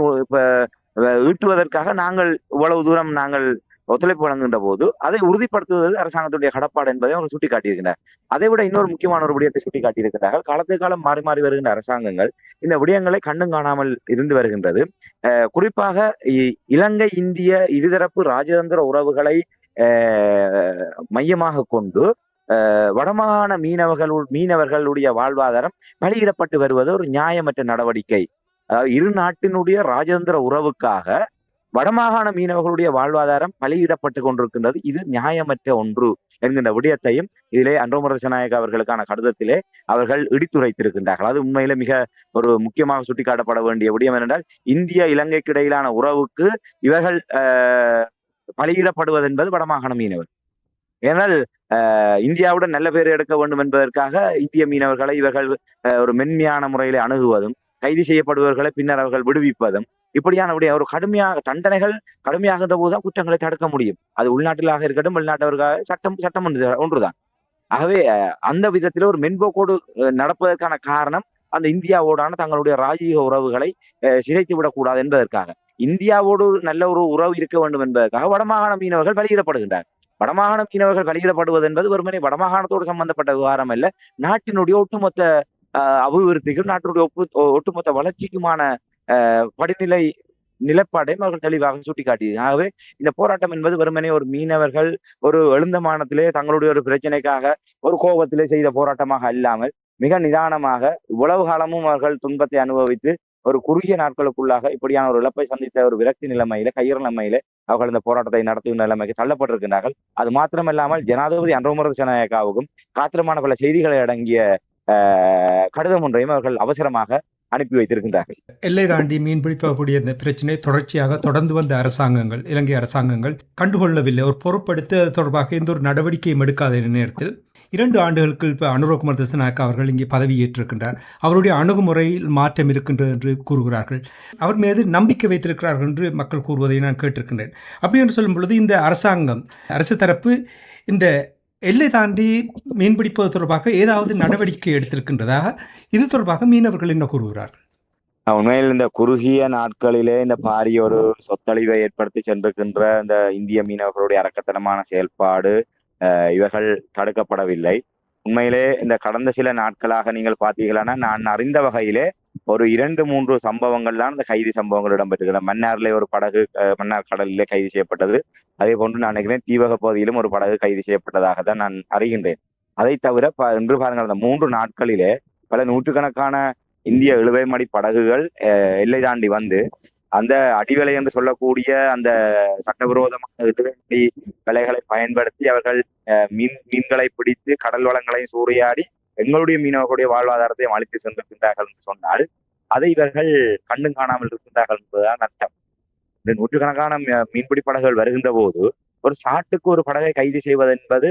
A: ஈட்டுவதற்காக நாங்கள் இவ்வளவு தூரம் நாங்கள் ஒத்துழைப்பு வழங்குகின்ற போது அதை உறுதிப்படுத்துவது அரசாங்கத்துடைய கடப்பாடு என்பதை அவர் சுட்டிக்காட்டியிருக்கிறார். அதை விட இன்னொரு முக்கியமான ஒரு விடயத்தை சுட்டிக்காட்டியிருக்கிறார்கள். காலத்துக்கு காலம் மாறி மாறி வருகின்ற அரசாங்கங்கள் இந்த விடயங்களை கண்டும் காணாமல் இருந்து வருகின்றது. குறிப்பாக இலங்கை இந்திய இருதரப்பு ராஜதந்திர உறவுகளை மையமாக கொண்டு வடமாகாண மீனவர்களுடைய வாழ்வாதாரம் பலியிடப்பட்டு வருவது ஒரு நியாயமற்ற நடவடிக்கை. அதாவது இரு நாட்டினுடைய ராஜதந்திர உறவுக்காக வடமாகாண மீனவர்களுடைய வாழ்வாதாரம் பலியிடப்பட்டு கொண்டிருக்கின்றது. இது நியாயமற்ற ஒன்று என்கின்ற விடயத்தையும் இதிலே அன்றோமர் திசாநாயக்க அவர்களுக்கான கடிதத்திலே அவர்கள் இடித்துரைத்திருக்கின்றார்கள். அது உண்மையிலே மிக ஒரு முக்கியமாக சுட்டிக்காட்டப்பட வேண்டிய விடயம் என்னென்றால், இந்திய இலங்கைக்கு இடையிலான உறவுக்கு இவர்கள் பலியிடப்படுவது என்பது வடமாகாண மீனவர். ஏனால் இந்தியாவுடன் நல்ல பேர் எடுக்க வேண்டும் என்பதற்காக இந்திய மீனவர்களை இவர்கள் ஒரு மென்மையான முறையிலே அணுகுவதும், கைது செய்யப்படுபவர்களை பின்னர் அவர்கள் விடுவிப்பதும், இப்படியான ஒரு தண்டனைகள் கடுமையாகின்ற போதுதான் குற்றங்களை தடுக்க முடியும். அது உள்நாட்டிலாக இருக்கட்டும் வெளிநாட்டவர்களாக சட்டம் ஒன்றுதான். ஆகவே அந்த விதத்தில் ஒரு மென்போக்கோடு நடப்பதற்கான காரணம் அந்த இந்தியாவோடான தங்களுடைய ராஜீக உறவுகளை சிதைத்து விடக்கூடாது என்பதற்காக. இந்தியாவோடு நல்ல ஒரு உறவு இருக்க வேண்டும் என்பதற்காக வடமாகாண மீனவர்கள் வெளியிடப்படுகின்றனர். வடமாகாண மீனவர்கள் வெளியிடப்படுவது என்பது வெறுமனே வடமாகாணத்தோடு சம்பந்தப்பட்ட விவகாரம் அல்ல, நாட்டினுடைய ஒட்டுமொத்த அபிவிருத்திக்கும் நாட்டினுடைய ஒட்டுமொத்த வளர்ச்சிக்குமான படிநிலை நிலப்பாடையும் அவர்கள் தெளிவாக சுட்டிக்காட்டியது. ஆகவே இந்த போராட்டம் என்பது வெறுமனே ஒரு மீனவர்கள் ஒரு எழுந்தமானத்திலே தங்களுடைய ஒரு பிரச்சனைக்காக ஒரு கோபத்திலே செய்த போராட்டமாக அல்லாமல், மிக நிதானமாக இவ்வளவு காலமும் அவர்கள் துன்பத்தை அனுபவித்து ஒரு குறுகிய நாட்களுக்குள்ளாக இப்படியான ஒரு இழப்பை சந்தித்த ஒரு விரக்தி நிலைமையில, கையறு நிலைமையில அவர்கள் இந்த போராட்டத்தை நடத்தும் நிலைமைக்கு தள்ளப்பட்டிருக்கிறார்கள். அது மாத்திரமல்லாமல் ஜனாதிபதி அன்றோமர் திசாநாயக்காவுக்கும் காத்திரமான பல செய்திகளை அடங்கிய கடிதம் ஒன்றையும் அவர்கள் அவசரமாக அனுப்பி வைத்திருக்கின்றார்கள்.
C: எல்லை தாண்டி மீன்பிடிக்கக்கூடிய இந்த பிரச்சனை தொடர்ச்சியாக தொடர்ந்து வந்த அரசாங்கங்கள், இலங்கை அரசாங்கங்கள் கண்டுகொள்ளவில்லை, ஒரு பொறுப்படுத்த தொடர்பாக எந்த ஒரு நடவடிக்கையும் எடுக்காத நேரத்தில் 2 ஆண்டுகளுக்கு இப்போ அனுரகுமார் திசாநாயக்க அவர்கள் இங்கே பதவியேற்றிருக்கின்றார். அவருடைய அணுகுமுறையில் மாற்றம் இருக்கின்றது என்று கூறுகிறார்கள். அவர் மீது நம்பிக்கை வைத்திருக்கிறார்கள் என்று மக்கள் கூறுவதை நான் கேட்டிருக்கின்றேன். அப்படி என்று சொல்லும் பொழுது இந்த அரசாங்கம், அரசு தரப்பு இந்த எல்லை தாண்டி மீன்பிடிப்பது தொடர்பாக ஏதாவது நடவடிக்கை எடுத்திருக்கின்றதாக இது தொடர்பாக மீனவர்கள் என்ன கூறுகிறார்கள்?
A: உண்மையில் இந்த குறுகிய நாட்களிலே இந்த பாரிய ஒரு சொத்தழிவை ஏற்படுத்தி சென்றிருக்கின்ற இந்த இந்திய மீனவர்களுடைய அரக்கத்தனமான செயல்பாடு இவர்கள் தடுக்கப்படவில்லை. உண்மையிலே இந்த கடந்த சில நாட்களாக நீங்கள் பார்த்தீர்களானா, நான் அறிந்த வகையிலே ஒரு 2-3 சம்பவங்கள் தான் இந்த கைது சம்பவங்கள் இடம்பெற்றுள்ளன. மன்னாரிலே ஒரு படகு மன்னார் கடலிலே கைது செய்யப்பட்டது. அதே போன்று நான் நினைக்கிறேன் தீவக பகுதியிலும் ஒரு படகு கைது செய்யப்பட்டதாக தான் நான் அறிகின்றேன். அதை தவிர இன்று பாருங்கள், அந்த 3 நாட்களிலே பல நூற்றுக்கணக்கான இந்திய இழுவைமடி படகுகள் எல்லை தாண்டி வந்து அந்த அடிவலை என்று சொல்லக்கூடிய அந்த சட்டவிரோதமான இழுவைமடி வலைகளை பயன்படுத்தி அவர்கள் மீன்களை பிடித்து கடல் வளங்களையும் சூறையாடி எங்களுடைய மீனவர்களுடைய வாழ்வாதாரத்தையும் அழித்து சென்றிருக்கின்றார்கள் என்று சொன்னால் அதை இவர்கள் கண்டும் காணாமல் இருக்கின்றார்கள் என்பதுதான் அர்த்தம். இந்த நூற்றுக்கணக்கான மீன்பிடி படகுகள் வருகின்ற போது ஒரு சாட்டுக்கு ஒரு படகை கைது செய்வது என்பது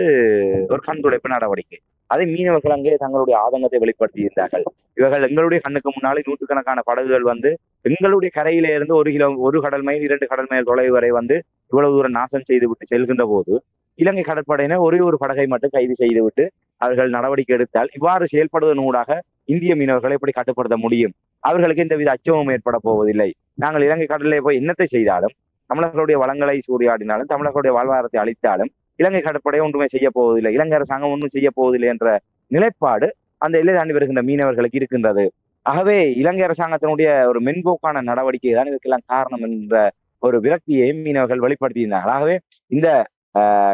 A: ஒரு கண்துடைப்பு நடவடிக்கை. அதை மீனவர்கள் அங்கே தங்களுடைய ஆதங்கத்தை வெளிப்படுத்தி இருந்தார்கள். இவர்கள் எங்களுடைய கண்ணுக்கு முன்னாலே நூற்றுக்கணக்கான படகுகள் வந்து எங்களுடைய கரையில இருந்து 1 கடல் மைல் 2 கடல் மைல் தொலைவு வரை வந்து இவ்வளவு தூரம் நாசம் செய்து விட்டு செல்கின்ற போது இலங்கை கடற்படையினர் ஒரே ஒரு படகை மட்டும் கைது செய்து விட்டு அவர்கள் நடவடிக்கை எடுத்தால் இவ்வாறு செயல்படுவதன் ஊடாக இந்திய மீனவர்களை எப்படி கட்டுப்படுத்த முடியும்? அவர்களுக்கு எந்தவித அச்சமும் ஏற்பட போவதில்லை. நாங்கள் இலங்கை கடலிலே போய் என்னத்தை செய்தாலும், தமிழர்களுடைய வளங்களை சூறையாடினாலும், தமிழர்களுடைய வாழ்வாதாரத்தை அளித்தாலும் இலங்கை கடற்படை ஒன்றுமே செய்ய போவதில்லை, இலங்கை அரசாங்கம் ஒன்றும் செய்ய போவதில்லை என்ற நிலைப்பாடு அந்த எல்லை தாண்டி வருகின்ற மீனவர்களுக்கு இருக்கின்றது. ஆகவே இலங்கை அரசாங்கத்தினுடைய ஒரு மென்போக்கான நடவடிக்கை தான் இதற்கெல்லாம் காரணம் என்ற ஒரு விரக்தியை மீனவர்கள் வெளிப்படுத்தியிருந்தார்கள். ஆகவே இந்த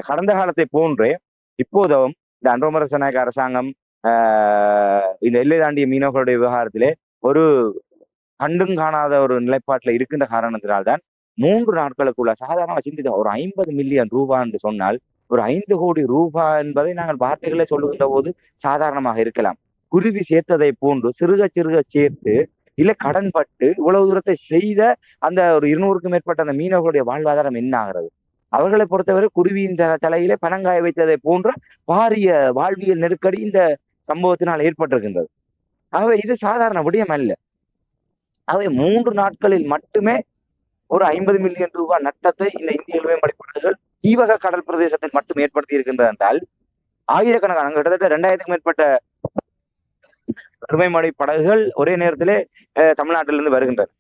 A: கடந்த காலத்தை போன்றே இப்போதும் இந்த அன்றோமர் திசாநாயக்க அரசாங்கம் இந்த எல்லை தாண்டிய மீனவர்களுடைய விவகாரத்திலே ஒரு கண்டும் காணாத ஒரு நிலைப்பாட்டில் இருக்கின்ற காரணத்தினால்தான் 3 நாட்களுக்குள்ள சாதாரண சிந்தித்த ஒரு 50 மில்லியன் ரூபாய் என்று சொன்னால் ஒரு 5 கோடி ரூபாய் என்பதை நாங்கள் வார்த்தைகளே சொல்லுகின்ற போது சாதாரணமாக இருக்கலாம். குருவி சேர்த்ததை போன்று சிறுக சிறுக சேர்த்து இல்ல கடன்பட்டு இவ்வளவு தூரத்தை செய்த அந்த ஒரு 200க்கும் மேற்பட்ட அந்த மீனவர்களுடைய வாழ்வாதாரம் என்ன ஆகிறது? அவர்களை பொறுத்தவரை குருவியின் தலையிலே பனங்காய வைத்ததை போன்ற பாரிய வாழ்வியல் நெருக்கடி இந்த சம்பவத்தினால் ஏற்பட்டிருக்கின்றது. ஆகவே இது சாதாரண விடயம் அல்ல. ஆகவே 3 நாட்களில் மட்டுமே ஒரு 50 மில்லியன் ரூபாய் நட்டத்தை இந்த இந்திய இழுவைமடி படகுகள் தீவக கடல் பிரதேசத்தில் மட்டும் ஏற்படுத்தி இருக்கின்றது என்றால் ஆயிரக்கணக்கான கிட்டத்தட்ட 2000க்கும் மேற்பட்ட இழுவைமடி படகுகள் ஒரே நேரத்திலே தமிழ்நாட்டிலிருந்து வருகின்றன.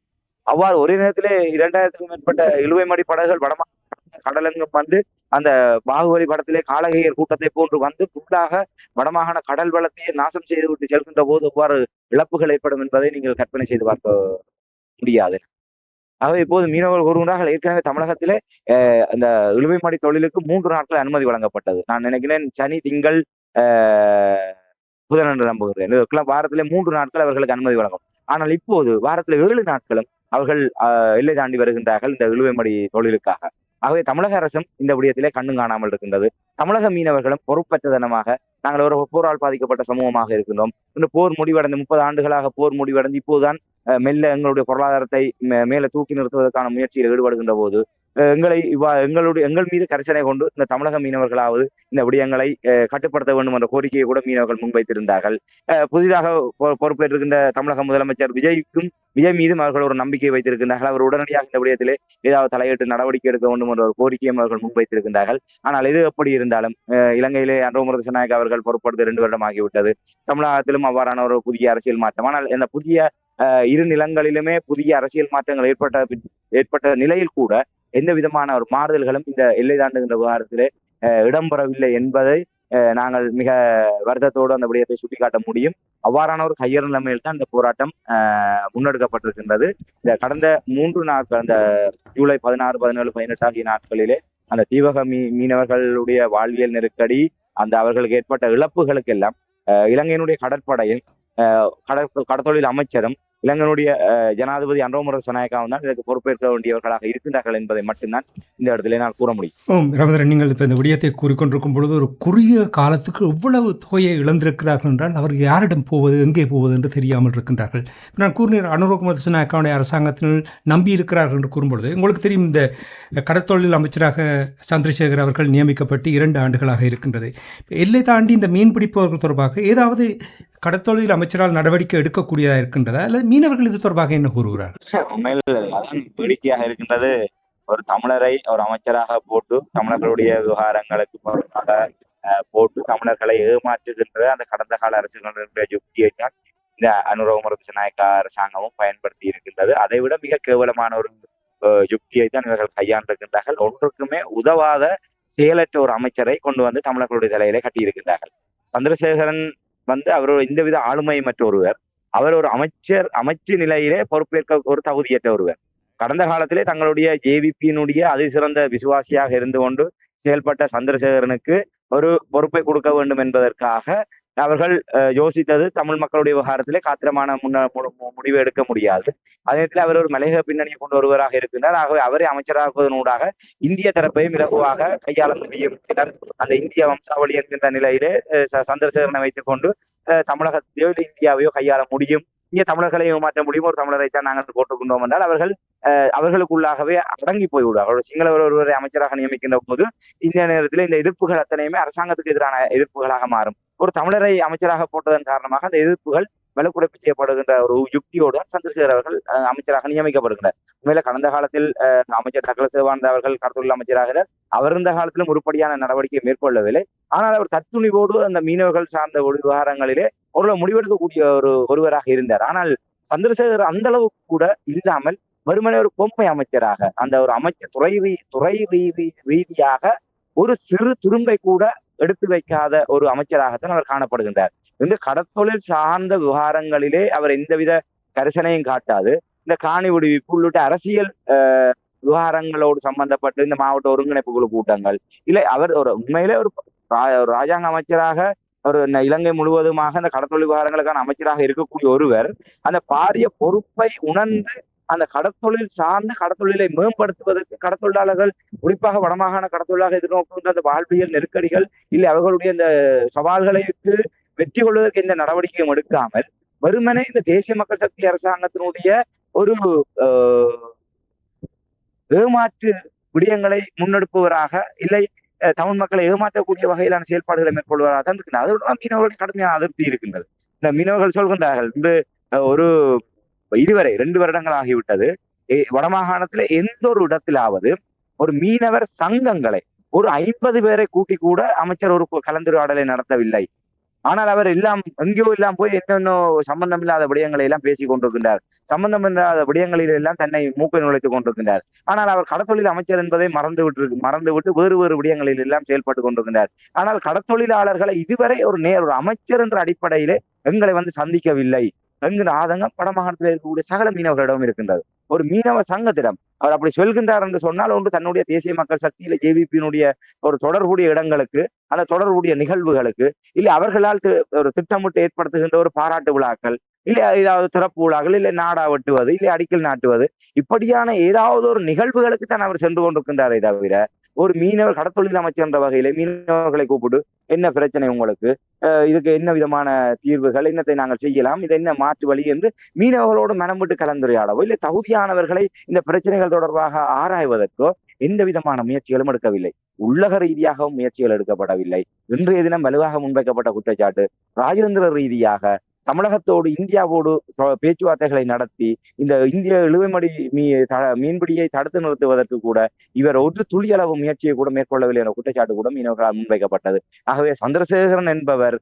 A: அவ்வாறு ஒரே நேரத்திலே 2000க்கும் மேற்பட்ட இழுவைமடி படகுகள் வடமாகாண கடலெங்கும் வந்து அந்த பாகுபலி படத்திலே காளகையர் கூட்டத்தை போன்று வந்து ஃபுல்லாக வடமாகாண கடல் வளத்தையே நாசம் செய்து விட்டு செல்கின்ற போது எவ்வாறு இழப்புகள் ஏற்படும் என்பதை நீங்கள் கற்பனை செய்து பார்க்க முடியாது. ஆகவே இப்போது மீனவர்கள் கூறுகின்றார்கள், ஏற்கனவே தமிழகத்திலே அந்த இழுவைமடி தொழிலுக்கு 3 நாட்கள் அனுமதி வழங்கப்பட்டது. நான் நினைக்கிறேன் சனி, திங்கள், புதன் என்று நம்புகிறேன். இதற்கெல்லாம் வாரத்திலே 3 நாட்கள் அவர்களுக்கு அனுமதி வழங்கும். ஆனால் இப்போது வாரத்தில் 7 நாட்களும் அவர்கள் எல்லை தாண்டி வருகின்றார்கள் இந்த இழுவைமடி தொழிலுக்காக. ஆகவே தமிழக அரசும் இந்த விடயத்திலே கண்ணும் காணாமல் இருக்கின்றது. தமிழக மீனவர்களும் பொறுப்பற்றதனமாக நாங்கள் ஒரு போரால் பாதிக்கப்பட்ட சமூகமாக இருக்கின்றோம். இந்த போர் முடிவடைந்து 30 ஆண்டுகளாக போர் முடிவடைந்து இப்போதுதான் மெல்ல எங்களுடைய பொருளாதாரத்தை மேல தூக்கி நிறுத்துவதற்கான முயற்சியில் ஈடுபடுகின்ற போது எங்கள் மீது கரிசனை கொண்டு இந்த தமிழக மீனவர்களாவது இந்த விடயங்களை கட்டுப்படுத்த வேண்டும் என்ற கோரிக்கையை கூட மீனவர்கள் முன்வைத்திருந்தார்கள். புதிதாக பொறுப்பேற்றிருக்கின்ற தமிழக முதலமைச்சர் விஜய் மீதும் அவர்கள் ஒரு நம்பிக்கை வைத்திருக்கின்றார்கள். அவர் உடனடியாக இந்த விடயத்திலே ஏதாவது தலையிட்டு நடவடிக்கை எடுக்க வேண்டும் என்ற ஒரு கோரிக்கையும் அவர்கள் முன்வைத்திருக்கின்றார்கள். ஆனால் எது எப்படி இருந்தாலும் இலங்கையிலே அனுரகுமார திசாநாயக்க அவர்கள் பொறுப்படுத்த 2 வருடம் ஆகிவிட்டது. தமிழகத்திலும் அவ்வாறான ஒரு புதிய அரசியல் மாற்றம். ஆனால் இந்த புதிய இரு நிலங்களிலுமே புதிய அரசியல் மாற்றங்கள் ஏற்பட்ட நிலையில் கூட எந்த விதமான ஒரு மாறுதல்களும் இந்த எல்லை தாண்டுகின்ற விவகாரத்திலே இடம்பெறவில்லை என்பதை நாங்கள் மிக வருத்தத்தோடு அந்த விடயத்தை சுட்டிக்காட்ட முடியும். அவ்வாறான ஒரு கையறு நிலைமையில் தான் இந்த போராட்டம் முன்னெடுக்கப்பட்டிருக்கின்றது. இந்த கடந்த 3 நாட்கள், அந்த ஜூலை 16, 17, 18 ஆகிய நாட்களிலே அந்த தீவக மீனவர்களுடைய வாழ்வியல் நெருக்கடி, அந்த அவர்களுக்கு ஏற்பட்ட இழப்புகளுக்கெல்லாம் இலங்கையினுடைய கடற்படையும் கடற்தொழில் அமைச்சரும் இலங்கையினுடைய ஜனாதிபதி அனுரகுமார திசாநாயக்காவும் தான் இதற்கு பொறுப்பேற்க வேண்டியவர்களாக இருக்கின்றார்கள் என்பதை மட்டும்தான் இந்த இடத்துல நான் கூற முடியும்.
C: ராமதரன், நீங்கள் இப்போ இந்த விடயத்தை கூறிக்கொண்டிருக்கும் பொழுது ஒரு குறுகிய காலத்துக்கு எவ்வளவு தொகையை இழந்திருக்கிறார்கள் என்றால் அவர் யாரிடம் போவது, எங்கே போவது என்று தெரியாமல் இருக்கின்றார்கள். நான் கூறினேன், அனுரகுமார திசாநாயக்காவுடைய அரசாங்கத்தில் நம்பி இருக்கிறார்கள் என்று கூறும்பொழுது உங்களுக்கு தெரியும், இந்த கடற்தொழில் அமைச்சராக சந்திரசேகர் அவர்கள் நியமிக்கப்பட்டு 2 ஆண்டுகளாக இருக்கின்றது. எல்லை தாண்டி இந்த மீன்பிடிப்பவர்கள் தொடர்பாக ஏதாவது கடற்தொழில் அமைச்சரால் நடவடிக்கை எடுக்கக்கூடியதாக இருக்கின்றதா, அல்லது மீனவர்கள் இது தொடர்பாக என்ன கூறுகிறார்கள்?
A: உண்மையில் அதான் வேடிக்கையாக இருக்கின்றது. ஒரு தமிழரை ஒரு அமைச்சராக போட்டு தமிழர்களுடைய விவகாரங்களுக்கு பொறுப்பாக போட்டு தமிழர்களை ஏமாற்றுகின்ற அந்த கடந்த கால அரசுகளுடைய யுக்தியை தான் இந்த அனுரகுமார திசாநாயக்கா அரசாங்கமும் பயன்படுத்தி இருக்கின்றது. அதை விட மிக கேவலமான ஒரு யுக்தியை தான் இவர்கள் கையாண்டிருக்கின்றார்கள். ஒன்றுக்குமே உதவாத செயலற்ற ஒரு அமைச்சரை கொண்டு வந்து தமிழர்களுடைய தலையிலே கட்டியிருக்கின்றார்கள். சந்திரசேகரன் அவர் எந்தவித ஆளுமையமற்ற ஒருவர். அவர் ஒரு அமைச்சு நிலையிலே பொறுப்பேற்க ஒரு தகுதியற்ற ஒருவர். கடந்த காலத்திலே தங்களுடைய ஜேவிபியினுடைய அதிசிறந்த விசுவாசியாக இருந்து கொண்டு செயல்பட்ட சந்திரசேகரனுக்கு ஒரு பொறுப்பை கொடுக்க வேண்டும் என்பதற்காக அவர்கள் யோசித்தது தமிழ் மக்களுடைய விவகாரத்திலே காத்திரமான முடிவு எடுக்க முடியாது. அதே நேரத்தில் அவர் ஒரு மலையக பின்னணியை கொண்டு வருவராக இருக்கின்றார். ஆகவே அவரை அமைச்சராகுவதனூடாக இந்திய தரப்பையும் இலகுவாக கையாள முடியும். அந்த இந்திய வம்சாவளி என்கின்ற நிலையிலே சந்திரசேகரனை வைத்துக் கொண்டு தமிழகத்தையோ இல்லை இந்தியாவையோ கையாள முடியும். இங்கே தமிழர்களை மாற்ற முடியும். ஒரு தமிழரை தான் நாங்கள் போட்டுக்கொண்டோம் என்றால் அவர்களுக்குள்ளாகவே அடங்கி போய்விடுவார்கள். சிங்கள ஒருவரை அமைச்சராக நியமிக்கின்ற போது இந்த நேரத்தில் இந்த எதிர்ப்புகள் அத்தனையுமே அரசாங்கத்துக்கு எதிரான எதிர்ப்புகளாக மாறும். ஒரு தமிழரை அமைச்சராக போட்டதன் காரணமாக அந்த எதிர்ப்புகள் வலுக்குறைப்பு செய்யப்படுகின்ற ஒரு யுக்தியோடு தான் சந்திரசேகர் அவர்கள் அமைச்சராக நியமிக்கப்படுகின்றனர். உண்மையில கடந்த காலத்தில் அமைச்சர் டக்ளஸ் தேவானந்தா அவர்கள் கடற்தொழில் அமைச்சராக அவர் இருந்த காலத்திலும் உருப்படியான நடவடிக்கை மேற்கொள்ளவில்லை. ஆனால் அவர் தத்துணிவோடு அந்த மீனவர்கள் சார்ந்த விவகாரங்களிலே ஓரளவு முடிவெடுக்கக்கூடிய ஒருவராக இருந்தார். ஆனால் சந்திரசேகர் அந்த அளவுக்கு கூட இல்லாமல் வெறுமனே ஒரு பொம்மை அமைச்சராக, அந்த ஒரு அமைச்சர் துறை ரீதியாக ஒரு சிறு துரும்பை கூட எடுத்து வைக்காத ஒரு அமைச்சராகத்தான் அவர் காணப்படுகின்றார். இந்த கடற்தொழில் சார்ந்த விவகாரங்களிலே அவர் எந்தவித கரிசனையும் காட்டாது. இந்த காணி விடுவிப்பு உள்ளிட்ட அரசியல் விவகாரங்களோடு சம்பந்தப்பட்டு இந்த மாவட்ட ஒருங்கிணைப்பு குழு கூட்டங்கள் இல்லை, அவர் உண்மையிலே ஒரு ராஜாங்க அமைச்சராக ஒரு இலங்கை முழுவதுமாக அந்த கடற்தொழில் விவகாரங்களுக்கான அமைச்சராக இருக்கக்கூடிய ஒருவர் அந்த பாரிய பொறுப்பை உணர்ந்து அந்த கடற்தொழில் சார்ந்த கடற்தொழிலை மேம்படுத்துவதற்கு கடற்தொழிலாளர்கள், குறிப்பாக வடமாகாண கடற்தொழிலாக எதிர்நோக்குகின்ற அந்த வாழ்வியல் நெருக்கடிகள் இல்லை அவர்களுடைய இந்த சவால்களுக்கு வெற்றி கொள்வதற்கு எந்த நடவடிக்கையும் எடுக்காமல் வெறுமனே இந்த தேசிய மக்கள் சக்தி அரசாங்கத்தினுடைய ஒரு ஏமாற்று விடயங்களை முன்னெடுப்பவராக இல்லை தமிழ் மக்களை ஏமாற்றக்கூடிய வகையிலான செயல்பாடுகளை மேற்கொள்வதாக தான் இருக்கின்றன. அதோட மீனவர்களுக்கு கடுமையான அதிருப்தி இருக்கின்றது. இந்த மீனவர்கள் சொல்கின்றார்கள், இன்று இதுவரை 2 வருடங்கள் ஆகிவிட்டது, வடமாகாணத்துல எந்த ஒரு இடத்திலாவது ஒரு மீனவர் சங்கங்களை ஒரு 50 பேரை கூட்டி கூட அமைச்சர் ஒரு கலந்துரையாடலை நடத்தவில்லை. ஆனால் அவர் எல்லாம் எங்கேயோ எல்லாம் போய் என்னென்ன சம்பந்தம் இல்லாத விடயங்களை எல்லாம் பேசிக் கொண்டிருக்கின்றார். சம்பந்தம் இல்லாத விடயங்களில் எல்லாம் தன்னை மூக்கை நுழைத்துக் கொண்டிருக்கின்றார். ஆனால் அவர் கடத்தொழில் அமைச்சர் என்பதை மறந்துவிட்டு வேறு வேறு விடயங்களில் எல்லாம் செயல்பட்டுக் கொண்டிருக்கின்றார். ஆனால் கடத்தொழிலாளர்களை இதுவரை ஒரு அமைச்சர் என்ற அடிப்படையிலே எங்களை வந்து சந்திக்கவில்லை என்கிற ஆதங்கம் வடமாகாணத்தில் இருக்கக்கூடிய சகல மீனவர்களிடம் இருக்கின்றது. ஒரு மீனவ சங்கத்திடம் அவர் அப்படி சொல்கின்றார் என்று சொன்னால் ஒன்று தன்னுடைய தேசிய மக்கள் சக்தியில ஜேவிபியினுடைய ஒரு தொடர்புடைய இடங்களுக்கு, அந்த தொடர்புடைய நிகழ்வுகளுக்கு, இல்லை அவர்களால் ஒரு திட்டமிட்டு ஏற்படுத்துகின்ற ஒரு பாராட்டு விழாக்கள், இல்லை ஏதாவது திறப்பு விழாக்கள், இல்லை நாடா வெட்டுவது, இல்லை அடிக்கல் நாட்டுவது, இப்படியான ஏதாவது ஒரு நிகழ்வுகளுக்கு தான் அவர் சென்று கொண்டிருக்கின்றாரே தவிர ஒரு மீனவர் கடத்தொழில் அமைச்சர் என்ற வகையில மீனவர்களை கூப்பிட்டு என்ன பிரச்சனை உங்களுக்கு, இதுக்கு என்ன விதமான தீர்வுகள், என்னத்தை நாங்கள் செய்யலாம், இது என்ன மாற்று வழி என்று மீனவர்களோடு மனம் விட்டு கலந்துரையாடவோ இல்லை தகுதியானவர்களை இந்த பிரச்சனைகள் தொடர்பாக ஆராய்வதற்கோ எந்த விதமான முயற்சிகளும் எடுக்கவில்லை. உள்ளக ரீதியாகவும் முயற்சிகள் எடுக்கப்படவில்லை. இன்றைய தினம் வலுவாக முன்வைக்கப்பட்ட குற்றச்சாட்டு ராஜேந்திர ரீதியாக தமிழகத்தோடு இந்தியாவோடு பேச்சுவார்த்தைகளை நடத்தி இந்த இந்திய இழுவைமடி மீன்பிடியை தடுத்து நிறுத்துவதற்கு கூட இவர் ஒரு துளியளவு முயற்சியை கூட மேற்கொள்ளவில்லை என்ற குற்றச்சாட்டு கூட மீனவர்களால் முன்வைக்கப்பட்டது. ஆகவே சந்திரசேகரன் என்பவர்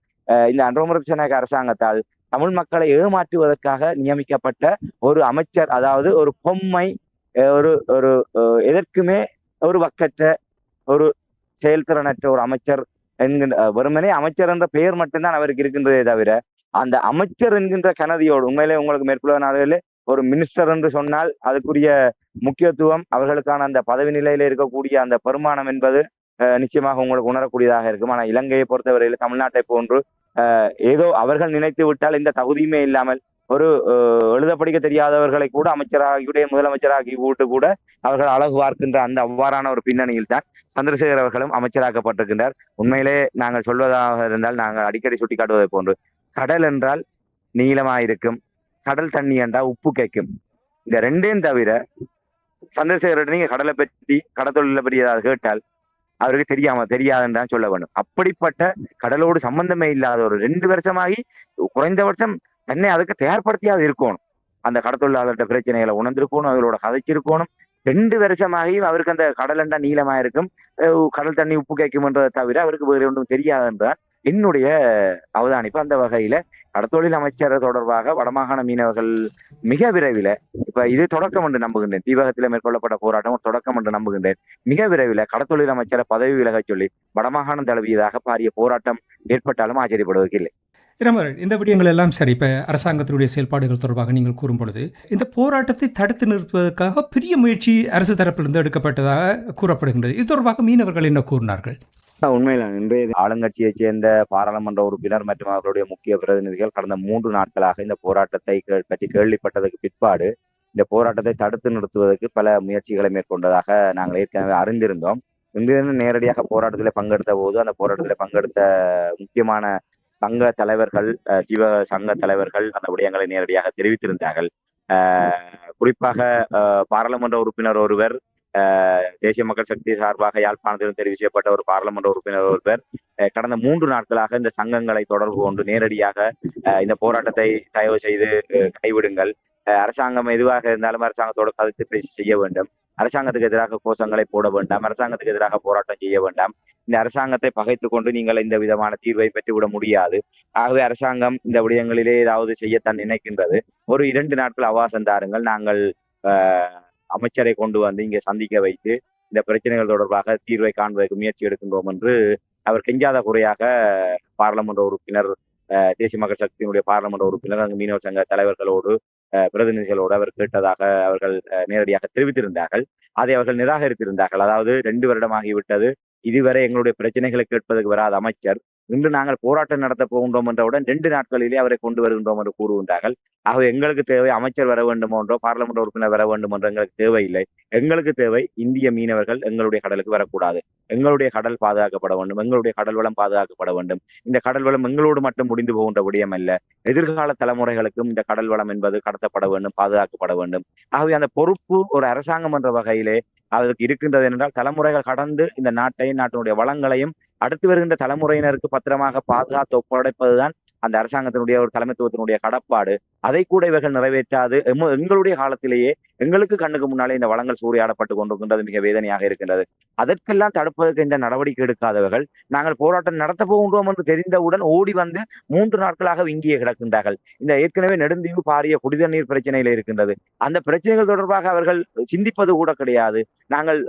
A: இந்த அன்ரோமரட்சநாயக அரசாங்கத்தால் தமிழ் மக்களை ஏமாற்றுவதற்காக நியமிக்கப்பட்ட ஒரு அமைச்சர், அதாவது ஒரு பொம்மை, ஒரு ஒரு எதற்குமே ஒரு வக்கற்ற ஒரு செயல்திறனற்ற ஒரு அமைச்சர் என்கின்ற வெறுமனே அமைச்சர் என்ற பெயர் மட்டும்தான் அவருக்கு இருக்கின்றதே தவிர அந்த அமைச்சர் என்கின்ற கனதியோடு உண்மையிலே உங்களுக்கு மேற்குள்ள நாடுகளிலே ஒரு மினிஸ்டர் என்று சொன்னால் அதுக்குரிய முக்கியத்துவம், அவர்களுக்கான அந்த பதவி நிலையில இருக்கக்கூடிய அந்த பெருமானம் என்பது நிச்சயமாக உங்களுக்கு உணரக்கூடியதாக இருக்கும். ஆனால் இலங்கையை பொறுத்தவரையில் தமிழ்நாட்டை போன்று ஏதோ அவர்கள் நினைத்து விட்டால் இந்த தகுதியுமே இல்லாமல் ஒரு எழுத படிக்க தெரியாதவர்களை கூட அமைச்சராகியுடைய முதலமைச்சராகி விட்டு கூட அவர்கள் அழகு பார்க்கின்ற அந்த அவ்வாறான ஒரு பின்னணியில் தான் சந்திரசேகர் அவர்களும் அமைச்சராக்கப்பட்டிருக்கின்றார். உண்மையிலே நாங்கள் சொல்வதாக இருந்தால் நாங்கள் அடிக்கடி சுட்டிக்காட்டுவதை போன்று கடல் என்றால் நீளமாயிருக்கும், கடல் தண்ணி என்றால் உப்பு கேட்கும். இந்த ரெண்டையும் தவிர சந்திரசேகர் நீங்க கடலை பற்றி கடத்தொழிலை பற்றி ஏதாவது கேட்டால் அவருக்கு தெரியாதுன்னு தான் சொல்ல வேண்டும். அப்படிப்பட்ட கடலோடு சம்பந்தமே இல்லாத ஒரு 2 வருஷமாகி குறைந்தபட்சம் தன்னை அதுக்கு தயார்படுத்தியாவது இருக்கணும். அந்த கடத்தொழிலாளர்கிட்ட பிரச்சனைகளை உணர்ந்திருக்கணும், அவர்களோட கதைச்சிருக்கணும். 2 வருஷமாகியும் அவருக்கு அந்த கடல் என்றா நீளமா இருக்கும், கடல் தண்ணி உப்பு கேட்கும்ன்றதை தவிர அவருக்கு வேறு ஒன்றும் தெரியாதுன்றான் என்னுடைய அவதானிப்பு. அந்த வகையில கடத்தொழில் அமைச்சர் தொடர்பாக வடமாகாண மீனவர்கள் மிக விரைவில், இப்ப இது தொடக்கம் என்று நம்புகின்றேன், தீபகத்தில் மேற்கொள்ளப்பட்ட போராட்டம் ஒரு தொடக்கம் என்று நம்புகின்றேன். மிக விரைவில் கடத்தொழில் அமைச்சரை பதவி விலக சொல்லி வடமாகாணம் தழுவியதாக பாரிய போராட்டம் ஏற்பட்டாலும் ஆச்சரியப்படுவதற்கு இல்லை.
C: இந்த விடயங்கள் எல்லாம் சரி. இப்போ அரசாங்கத்தினுடைய செயல்பாடுகள் தொடர்பாக நீங்கள் கூறும் பொழுது இந்த போராட்டத்தை தடுத்து நிறுத்துவதற்காக பெரிய முயற்சி அரசு தரப்பிலிருந்து எடுக்கப்பட்டதாக கூறப்படுகின்றது. இது தொடர்பாக மீனவர்கள் என்ன கூறினார்கள்?
A: உண்மையில இன்றைய ஆளுங்கட்சியைச் சேர்ந்த பாராளுமன்ற உறுப்பினர் மற்றும் அவர்களுடைய முக்கிய பிரதிநிதிகள் கடந்த 3 நாட்களாக இந்த போராட்டத்தை பற்றி கேள்விப்பட்டதற்கு பிற்பாடு இந்த போராட்டத்தை தடுத்து நிறுத்துவதற்கு பல முயற்சிகளை மேற்கொண்டதாக நாங்கள் ஏற்கனவே அறிந்திருந்தோம். இன்று நேரடியாக போராட்டத்தில் பங்கெடுத்த போது அந்த போராட்டத்தில் பங்கெடுத்த முக்கியமான சங்க தலைவர்கள், ஜீவக சங்க தலைவர்கள் அந்த விடயங்களை நேரடியாக தெரிவித்திருந்தார்கள். குறிப்பாக பாராளுமன்ற உறுப்பினர் ஒருவர், தேசிய மக்கள் சக்தி சார்பாக யாழ்ப்பாணத்தில் தெரிவு செய்யப்பட்ட ஒரு பாராளுமன்ற உறுப்பினர் ஒருவர் கடந்த 3 நாட்களாக இந்த சங்கங்களை தொடர்பு கொண்டு நேரடியாக இந்த போராட்டத்தை தயவு செய்து கைவிடுங்கள், அரசாங்கம் எதுவாக இருந்தாலும் அரசாங்கத்தோடு கருத்து பேசி செய்ய வேண்டும், அரசாங்கத்துக்கு எதிராக கோஷங்களை போட வேண்டாம், அரசாங்கத்துக்கு எதிராக போராட்டம் செய்ய வேண்டாம், இந்த அரசாங்கத்தை பகைத்து கொண்டு நீங்கள் இந்த விதமான தீர்வை பெற்றுவிட முடியாது, ஆகவே அரசாங்கம் இந்த விடயங்களிலே ஏதாவது செய்யத்தான் நினைக்கின்றது, ஒரு 2 நாட்கள் அவகாசம் தாருங்கள், நாங்கள் அமைச்சரை கொண்டு வந்து இங்கே சந்திக்க வைத்து இந்த பிரச்சனைகள் தொடர்பாக தீர்வை காண்பதற்கு முயற்சி எடுக்கின்றோம் என்று அவர் கெஞ்சாத குறையாக பாராளுமன்ற உறுப்பினர், தேசிய மக்கள் சக்தியினுடைய பாராளுமன்ற உறுப்பினர், அங்கு மீனவர் சங்க தலைவர்களோடு பிரதிநிதிகளோடு அவர் கேட்டதாக அவர்கள் நேரடியாக தெரிவித்திருந்தார்கள். அதை அவர்கள் நிராகரித்திருந்தார்கள். அதாவது 2 வருடம் ஆகிவிட்டது, இதுவரை எங்களுடைய பிரச்சனைகளை கேட்பதற்கு வராத அமைச்சர் இன்று நாங்கள் போராட்டம் நடத்த போகின்றோம் என்றவுடன் 2 நாட்களிலே அவரை கொண்டு வருகின்றோம் என்று கூறுகின்றார்கள். ஆகவே எங்களுக்கு தேவை அமைச்சர் வர வேண்டும் என்றோ பாராளுமன்ற உறுப்பினர் வர வேண்டும் என்றோ எங்களுக்கு தேவையில்லை. எங்களுக்கு தேவை இந்திய மீனவர்கள் எங்களுடைய கடலுக்கு வரக்கூடாது, எங்களுடைய கடல் பாதுகாக்கப்பட வேண்டும், எங்களுடைய கடல் வளம் பாதுகாக்கப்பட வேண்டும். இந்த கடல் வளம் எங்களோடு மட்டும் முடிந்து போகின்ற விடயம் அல்ல, எதிர்கால தலைமுறைகளுக்கும் இந்த கடல் வளம் என்பது கடத்தப்பட வேண்டும், பாதுகாக்கப்பட வேண்டும். ஆகவே அந்த பொறுப்பு ஒரு அரசாங்கம் என்ற வகையிலே அதற்கு இருக்கின்றது என்றால் தலைமுறைகள் கடந்து இந்த நாட்டையும் நாட்டினுடைய வளங்களையும் அடுத்து வருகின்ற தலைமுறையினருக்கு பத்திரமாக பாதுகாத்து ஒப்படைப்பதுதான் அந்த அரசாங்கத்தினுடைய ஒரு தலைமைத்துவத்தினுடைய கடப்பாடு. அதை கூட இவர்கள் நிறைவேற்றாது எங்களுடைய காலத்திலேயே எங்களுக்கு கண்ணுக்கு முன்னாலே இந்த வளங்கள் சூறையாடப்பட்டு கொண்டிருக்கின்றது மிக வேதனையாக இருக்கின்றது. அதற்கெல்லாம் தடுப்பதற்கு இந்த நடவடிக்கை எடுக்காதவர்கள் நாங்கள் போராட்டம் நடத்த போகின்றோம் என்று தெரிந்தவுடன் ஓடி வந்து 3 நாட்களாக இங்கேயே கிடக்கின்றார்கள். இந்த ஏற்கனவே நெடுந்தீவு பாரிய குடித நீர் பிரச்சனையில இருக்கின்றது. அந்த பிரச்சனைகள் தொடர்பாக அவர்கள் சிந்திப்பது கூட கிடையாது. நாங்கள்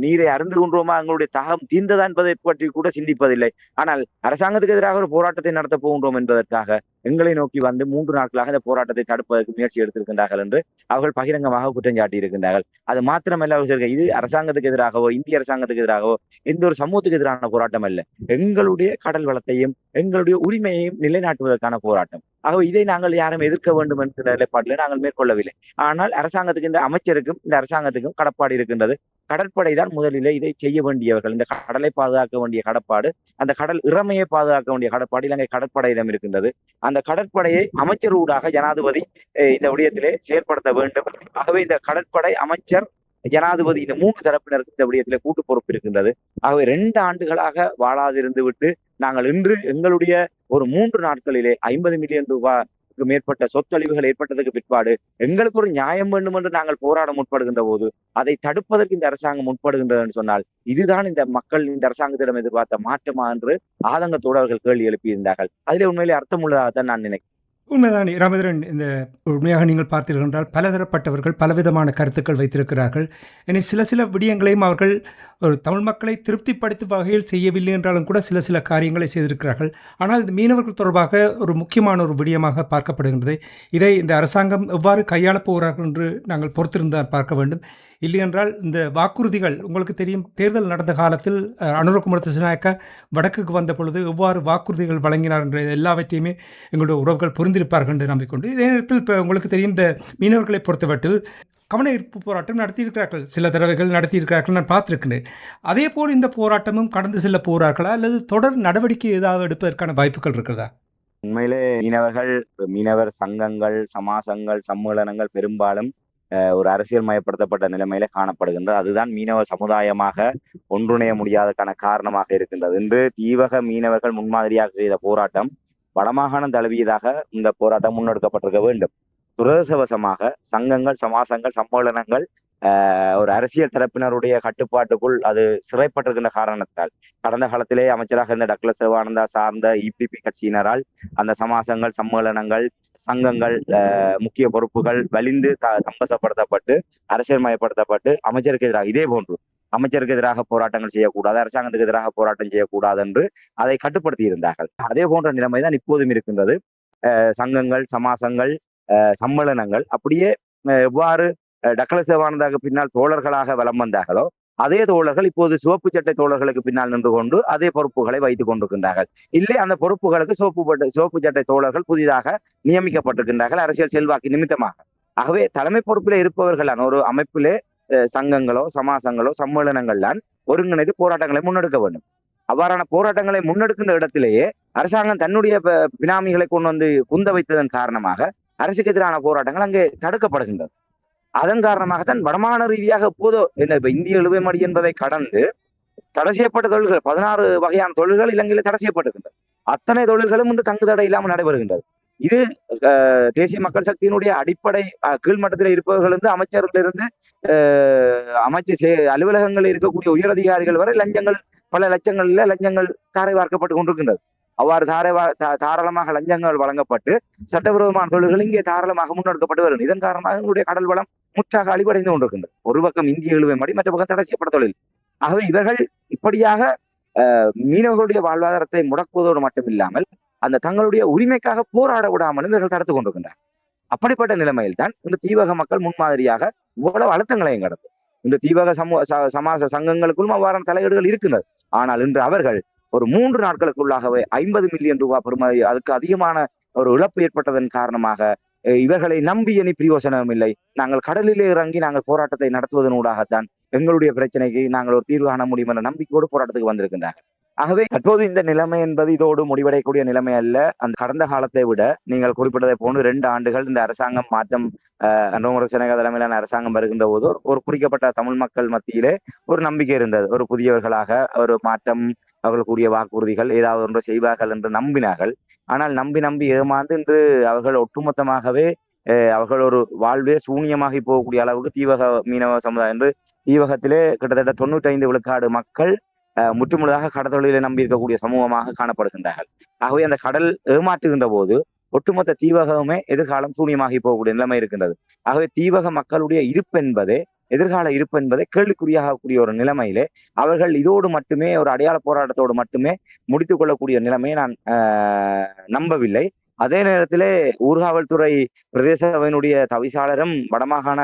A: நீரை அருந்துகின்றோமா, எங்களுடைய தாகம் தீர்ந்ததா என்பதை பற்றி கூட சிந்திப்பதில்லை. ஆனால் அரசாங்கத்துக்கு எதிராக ஒரு போராட்டத்தை நடத்த போகின்றோம் என்பதற்காக எங்களை நோக்கி வந்து 3 நாட்களாக இந்த போராட்டத்தை தடுப்பதற்கு முயற்சி எடுத்திருக்கின்றார்கள் என்று அவர்கள் பகிரங்கமாக குற்றம் சாட்டி இருக்கின்றார்கள். அது மாத்திரமல்ல, இது அரசாங்கத்துக்கு எதிராகவோ இந்திய அரசாங்கத்துக்கு எதிராகவோ எந்த ஒரு சமூகத்துக்கு எதிரான போராட்டம் அல்ல. எங்களுடைய கடல் வளத்தையும் எங்களுடைய உரிமையையும் நிலைநாட்டுவதற்கான போராட்டம். ஆகவே இதை நாங்கள் யாரும் எதிர்க்க வேண்டும் என்ற நிலைப்பாட்டில் நாங்கள் மேற்கொள்ளவில்லை. ஆனால் அரசாங்கத்துக்கு, இந்த அமைச்சருக்கும் இந்த அரசாங்கத்துக்கும் கடப்பாடு இருக்கின்றது. கடற்படை தான் முதலிலே இதை செய்ய வேண்டியவர்கள். இந்த கடலை பாதுகாக்க வேண்டிய கடப்பாடு, அந்த கடல் இறமையை பாதுகாக்க வேண்டிய கடப்பாடு இலங்கை கடற்படையிடம் இருக்கின்றது. அந்த கடற்படையை அமைச்சர் ஊடாக ஜனாதிபதி இந்த விடயத்திலே செயல்படுத்த வேண்டும். ஆகவே இந்த கடற்படை, அமைச்சர், ஜனாதிபதி இந்த 3 தரப்பினருக்கு இந்த விடயத்திலே கூட்டு பொறுப்பு இருக்கின்றது. ஆகவே 2 ஆண்டுகளாக வாழாதிருந்து விட்டு நாங்கள் இன்று எங்களுடைய ஒரு 3 நாட்களிலே 50 மில்லியன் ரூபாய்க்கு மேற்பட்ட சொத்தழிவுகள் ஏற்பட்டதுக்கு பிற்பாடு எங்களுக்கு ஒரு நியாயம் வேண்டும் என்று நாங்கள் போராட முற்படுகின்ற போது அதை தடுப்பதற்கு இந்த அரசாங்கம் முற்படுகின்றது என்று சொன்னால், இதுதான் இந்த மக்கள் இந்த அரசாங்கத்திடம் எதிர்பார்த்த மாற்றமா என்று ஆதங்கத்தோடு அவர்கள் கேள்வி எழுப்பியிருந்தார்கள். அதிலே உண்மையிலே அர்த்தம் உள்ளதாகத்தான் நான் நினைக்கிறேன்.
C: உண்மைதான் ராமேந்திரன். இந்த உண்மையாக நீங்கள் பார்த்தீர்கள் என்றால் பலதரப்பட்டவர்கள் பலவிதமான கருத்துக்கள் வைத்திருக்கிறார்கள். இனி சில விடயங்களையும் அவர்கள் ஒரு தமிழ் மக்களை திருப்திப்படுத்தும் வகையில் செய்யவில்லை என்றாலும் கூட சில காரியங்களை செய்திருக்கிறார்கள். ஆனால் இந்த மீனவர்கள் தொடர்பாக ஒரு முக்கியமான ஒரு விடயமாக பார்க்கப்படுகின்றது. இதை இந்த அரசாங்கம் எவ்வாறு கையாளப் போகிறார்கள் என்று நாங்கள் பொறுத்திருந்தால் பார்க்க வேண்டும். இல்லையென்றால் இந்த வாக்குறுதிகள், உங்களுக்கு தெரியும், தேர்தல் நடந்த காலத்தில் அனுரகுமார திசாநாயக்கா வடக்குக்கு வந்த பொழுது எவ்வாறு வாக்குறுதிகள் வழங்கினார் என்ற எல்லாவற்றையுமே எங்களுடைய உறவுகள் புரிந்திருப்பார்கள் என்று நம்பிக்கொண்டு, இதே நேரத்தில் இப்போ உங்களுக்கு தெரியும் இந்த மீனவர்களை பொறுத்தவற்றில் கவன ஈர்ப்பு போராட்டம் நடத்தியிருக்கிறார்கள், சில தடவைகள் நடத்தியிருக்கிறார்கள், நான் பார்த்திருக்கிறேன். அதே போல் இந்த போராட்டமும் கடந்து செல்ல போகிறார்களா அல்லது தொடர் நடவடிக்கை ஏதாவது எடுப்பதற்கான வாய்ப்புகள் இருக்கிறதா?
A: உண்மையிலே மீனவர் சங்கங்கள், சமாசங்கள், சம்மேளனங்கள் பெரும்பாலும் ஒரு அரசியல் மயப்படுத்தப்பட்ட நிலைமையில காணப்படுகின்றது. அதுதான் மீனவ சமுதாயமாக ஒன்றிணைய முடியாதக்கான காரணமாக இருக்கின்றது. இன்று தீவக மீனவர்கள் முன்மாதிரியாக செய்த போராட்டம் வடமாகாணம் தழுவியதாக இந்த போராட்டம் முன்னெடுக்கப்பட்டிருக்க வேண்டும். துரதிர்ஷ்டவசமாக சங்கங்கள், சமாசங்கள், சம்மேளனங்கள் ஒரு அரசியல் தரப்பினருடைய கட்டுப்பாட்டுக்குள் அது சிறைப்பட்டிருக்கின்ற காரணத்தால் கடந்த காலத்திலே அமைச்சராக இருந்த டக்ளஸ் தேவானந்தா சார்ந்த இபிபி கட்சியினரால் அந்த சமாசங்கள், சம்மேளனங்கள், சங்கங்கள், முக்கிய பொறுப்புகள் வலிந்து தம்பசப்படுத்தப்பட்டு அரசியல் மயப்படுத்தப்பட்டு அமைச்சருக்கு எதிராக இதே போன்று அமைச்சருக்கு எதிராக போராட்டங்கள் செய்யக்கூடாது, அரசாங்கத்துக்கு எதிராக போராட்டம் செய்யக்கூடாது என்று அதை கட்டுப்படுத்தி இருந்தார்கள். அதே போன்ற நிலைமைதான் இப்போதும் இருக்கின்றது. சங்கங்கள், சமாசங்கள், சம்மேளனங்கள் அப்படியே எவ்வாறு டக்ளஸ் தேவானந்தாவுக்கு பின்னால் தோழர்களாக வலம் வந்தார்களோ அதே தோழர்கள் இப்போது சிவப்பு சட்டை தோழர்களுக்கு பின்னால் நின்று கொண்டு அதே பொறுப்புகளை வைத்துக் கொண்டிருக்கின்றார்கள். இல்லை, அந்த பொறுப்புகளுக்கு சிவப்பு சட்டை தோழர்கள் புதிதாக நியமிக்கப்பட்டிருக்கின்றார்கள் அரசியல் செல்வாக்கு நிமித்தமாக. ஆகவே தலைமை பொறுப்பிலே இருப்பவர்களான ஒரு அமைப்பிலே சங்கங்களோ, சமாசங்களோ, சம்மேளனங்கள் தான் ஒருங்கிணைந்து போராட்டங்களை முன்னெடுக்க வேண்டும். அவ்வாறான போராட்டங்களை முன்னெடுக்கின்ற இடத்திலேயே அரசாங்கம் தன்னுடைய பினாமிகளை கொண்டு வந்து குந்த வைத்ததன் காரணமாக அரசுக்கு எதிரான போராட்டங்கள் அங்கே தடுக்கப்படுகின்றது. அதன் காரணமாகத்தான் வடமாகாண ரீதியாக எப்போதோ இப்ப இந்திய இழுவை மடி என்பதை கடந்து தடை செய்யப்பட்ட தொழில்கள் 16 வகையான தொழில்கள் இலங்கையில தடை செய்யப்பட்டிருக்கின்றது. அத்தனை தொழில்களும் இன்று தங்கு தடை இல்லாமல் நடைபெறுகின்றது. இது தேசிய மக்கள் சக்தியினுடைய அடிப்படை கீழ்மட்டத்தில் இருப்பவர்கள் இருந்து அமைச்சர்களிலிருந்து அமைச்சு அலுவலகங்களில் இருக்கக்கூடிய உயரதிகாரிகள் வரை லஞ்சங்கள், பல லட்சங்களில் லஞ்சங்கள் தாரை வார்க்கப்பட்டு கொண்டிருக்கின்றது. அவ்வாறு தாராளமாக லஞ்சங்கள் வழங்கப்பட்டு சட்டவிரோதமான தொழில்கள் இங்கே தாராளமாக முன்னெடுக்கப்பட்டு வரும். இதன் காரணமாக எங்களுடைய கடல் வளம் முற்றாக அழிவடைந்து கொண்டிருக்கின்றது. ஒரு பக்கம் இந்திய இழுவை மடி, மற்ற பக்கம் தடை செய்யப்பட்ட தொழில். ஆகவே இவர்கள் இப்படியாக மீனவர்களுடைய வாழ்வாதாரத்தை முடக்குவதோடு மட்டுமில்லாமல் அந்த தங்களுடைய உரிமைக்காக போராட விடாமலும் இவர்கள் தடுத்துக் கொண்டிருக்கின்றனர். அப்படிப்பட்ட நிலைமையில் தான் இந்த தீவக மக்கள் முன்மாதிரியாக இவ்வளவு அழுத்தங்களையும் கடந்து இந்த தீவக சமாச சங்கங்களுக்குள்ளும் அவ்வாறான தலையீடுகள் இருக்கின்றது. ஆனால் இன்று அவர்கள் ஒரு 3 நாட்களுக்குள்ளாகவே 50 மில்லியன் ரூபாய் பெறுமதி, அதுக்கு அதிகமான ஒரு இழப்பு ஏற்பட்டதன் காரணமாக இவர்களை நம்பி இனி பிரயோசனம் இல்லை. நாங்கள் கடலிலே இறங்கி நாங்கள் போராட்டத்தை நடத்துவதனூடாகத்தான் எங்களுடைய பிரச்சனைக்கு நாங்கள் ஒரு தீர்வு காண முடியும் என்ற நம்பிக்கையோடு போராட்டத்துக்கு வந்திருக்கின்றார்கள். ஆகவே தற்போது இந்த நிலைமை என்பது இதோடு முடிவடையக்கூடிய நிலைமை அல்ல. அந்த கடந்த காலத்தை விட நீங்கள் குறிப்பிட்டதை போன்று 2 ஆண்டுகள் இந்த அரசாங்கம் மாற்றம் அனுரகுமார திசாநாயக்கா தலைமையிலான அரசாங்கம் வருகின்ற போது ஒரு குறிக்கப்பட்ட தமிழ் மக்கள் மத்தியிலே ஒரு நம்பிக்கை இருந்தது. ஒரு புதியவர்களாக ஒரு மாற்றம், அவர்கள் கூடிய வாக்குறுதிகள் ஏதாவது ஒன்று செய்வார்கள் என்று நம்பினார்கள். ஆனால் நம்பி ஏமாந்து இன்று அவர்கள் ஒட்டுமொத்தமாகவே அவர்கள் ஒரு வாழ்வே சூனியமாகி போகக்கூடிய அளவுக்கு தீவக மீனவ சமுதாயம் என்று தீவகத்திலே கிட்டத்தட்ட 95 விழுக்காடு மக்கள் முற்றுமுழுதாக கடற்தொழிலை நம்பி இருக்கக்கூடிய சமூகமாக காணப்படுகின்றார்கள். ஆகவே அந்த கடல் ஏமாற்றுகின்ற போது ஒட்டுமொத்த தீவகமே எதிர்காலம் சூனியமாகி போகக்கூடிய நிலைமை இருக்கின்றது. ஆகவே தீவக மக்களுடைய இருப்பு என்பதே எதிர்கால இருப்பு என்பதை கேள்விக்குறியாகக்கூடிய ஒரு நிலைமையிலே அவர்கள் இதோடு மட்டுமே ஒரு அடையாள போராட்டத்தோடு மட்டுமே முடித்துக் கொள்ளக்கூடிய நிலைமையை நான் நம்பவில்லை. அதே நேரத்திலே ஊர்காவல்துறை பிரதேச சபையினுடைய தவிசாளரும் வடமாகாண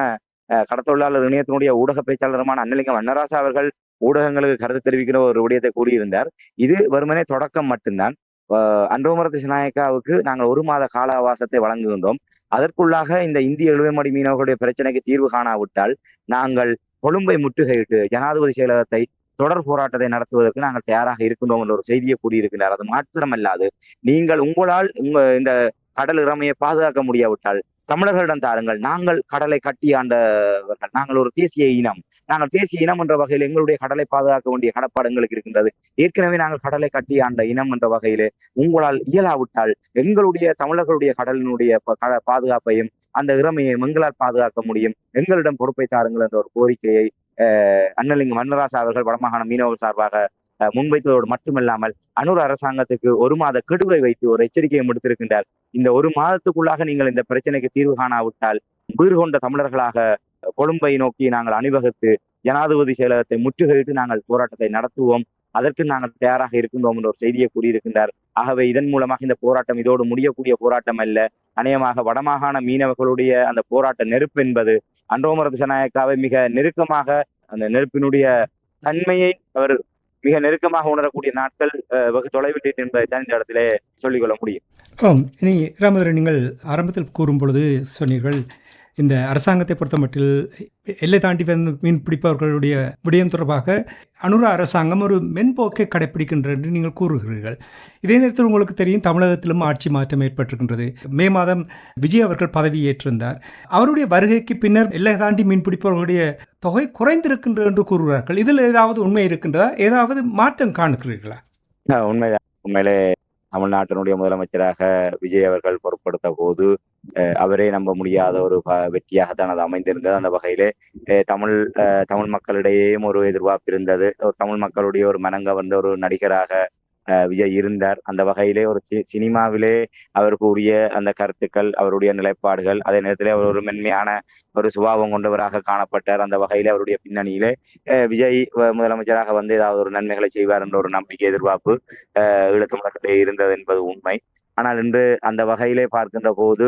A: கடற்தொழிலாளர் இணையத்தினுடைய ஊடக பேச்சாளருமான அன்னலிங்கம் அன்னராசா அவர்கள் ஊடகங்களுக்கு கருத்து தெரிவிக்கிற ஒரு விடயத்தை கூறியிருந்தார். இது வெறுமனே தொடக்கம் மட்டும்தான். அன்றோமர திசாநாயக்காவுக்கு நாங்கள் 1 மாத கால அவகாசத்தை வழங்குகின்றோம். அதற்குள்ளாக இந்த இந்திய இழுவைமடி மீனவர்களுடைய பிரச்சனைக்கு தீர்வு காணாவிட்டால் நாங்கள் கொழும்பை முற்றுகையிட்டு ஜனாதிபதி செயலகத்தை தொடர் போராட்டத்தை நடத்துவதற்கு நாங்கள் தயாராக இருக்கின்றோம் என்ற ஒரு செய்தியை கூறியிருக்கிறார். அது மாத்திரமல்லாது நீங்கள் உங்களால் இந்த கடல் இறமையை பாதுகாக்க முடியாவிட்டால் தமிழர்களிடம் தாருங்கள். நாங்கள் கடலை கட்டி ஆண்டவர்கள், நாங்கள் ஒரு தேசிய இனம், நாங்கள் தேசிய இனம் என்ற வகையில் எங்களுடைய கடலை பாதுகாக்க வேண்டிய கடப்பாடு எங்களுக்கு இருக்கின்றது. ஏற்கனவே நாங்கள் கடலை கட்டி ஆண்ட இனம் என்ற வகையிலே உங்களால் இயலாவிட்டால் எங்களுடைய தமிழர்களுடைய கடலினுடைய பாதுகாப்பையும் அந்த இறமையையும் எங்களால் பாதுகாக்க முடியும், எங்களிடம் பொறுப்பை தாருங்கள் என்ற ஒரு கோரிக்கையை அன்னலிங்கம் அன்னராசா அவர்கள் வடமாகாண மீனவர்கள் சார்பாக முன்வைத்ததோடு மட்டுமல்லாமல் அனுர அரசாங்கத்துக்கு 1 மாத கெடுவை வைத்து ஒரு எச்சரிக்கையை விடுத்திருக்கின்றார். இந்த 1 மாதத்துக்குள்ளாக நீங்கள் இந்த பிரச்சனைக்கு தீர்வு காணாவிட்டால் உயிர் கொண்ட தமிழர்களாக கொழும்பை நோக்கி நாங்கள் அணிவகுத்து ஜனாதிபதி செயலகத்தை முற்றுகையிட்டு நாங்கள் போராட்டத்தை நடத்துவோம், அதற்கு நாங்கள் தயாராக இருக்கின்றோம் என்ற ஒரு செய்தியை கூறியிருக்கின்றார். ஆகவே இதன் மூலமாக இந்த போராட்டம் இதோடு முடியக்கூடிய போராட்டம் அல்ல. அநேகமாக வடமாகாண மீனவர்களுடைய அந்த போராட்ட நெருப்பு என்பது அன்றோமர திசாநாயக்காவை மிக நெருக்கமாக அந்த நெருப்பினுடைய தன்மையை அவர் மிக நெருக்கமாக உணரக்கூடிய நாட்கள் வெகு தொலைவில் என்பதை தான் இந்த இடத்திலே சொல்லிக்கொள்ள முடியும்.
C: இனி ராமதுரை, நீங்கள் ஆரம்பத்தில் கூறும் பொழுது சொன்னீர்கள், இந்த அரசாங்கத்தை பொறுத்த மட்டில் எல்லை தாண்டி வந்து மீன் பிடிப்பவர்களுடைய விடயம் தொடர்பாக அனுர அரசாங்கம் ஒரு மென்போக்கை கடைப்பிடிக்கின்றது என்று நீங்கள் கூறுகிறீர்கள். இதே நேரத்தில் உங்களுக்கு தெரியும், தமிழகத்திலும் ஆட்சி மாற்றம் ஏற்பட்டிருக்கின்றது. மே மாதம் விஜய் அவர்கள் பதவி ஏற்றிருந்தார். அவருடைய வருகைக்கு பின்னர் எல்லை தாண்டி மீன் பிடிப்பவர்களுடைய தொகை குறைந்திருக்கின்றது என்று கூறுகிறார்கள். இதில் ஏதாவது உண்மை இருக்கின்றதா? ஏதாவது மாற்றம் காணுகிறீர்களா?
A: உண்மைதான். உண்மையிலே தமிழ்நாட்டினுடைய முதலமைச்சராக விஜய் அவர்கள் பொறுப்படுத்த போது அவரே நம்ப முடியாத ஒரு வெற்றியாகத்தான் அது அமைந்திருந்தது. அந்த வகையிலே தமிழ் மக்களிடையேயும் ஒரு எதிர்பார்ப்பு இருந்தது. ஒரு தமிழ் மக்களுடைய ஒரு மனங்கவர்ந்த ஒரு நடிகராக விஜய் இருந்தார். அந்த வகையிலே ஒரு சினிமாவிலே அவருக்கு உரிய அந்த கருத்துக்கள், அவருடைய நிலைப்பாடுகள், அதே நேரத்திலே அவர் ஒரு மென்மையான ஒரு சுபாவம் கொண்டவராக காணப்பட்டார். அந்த வகையிலே அவருடைய பின்னணியிலே விஜய் முதலமைச்சராக வந்து ஏதாவது ஒரு நன்மைகளை செய்வார் என்ற ஒரு நம்பிக்கை, எதிர்பார்ப்பு ஈழத்தமிழகத்திலே இருந்தது என்பது உண்மை. ஆனால் இன்று அந்த வகையிலே பார்க்கின்ற போது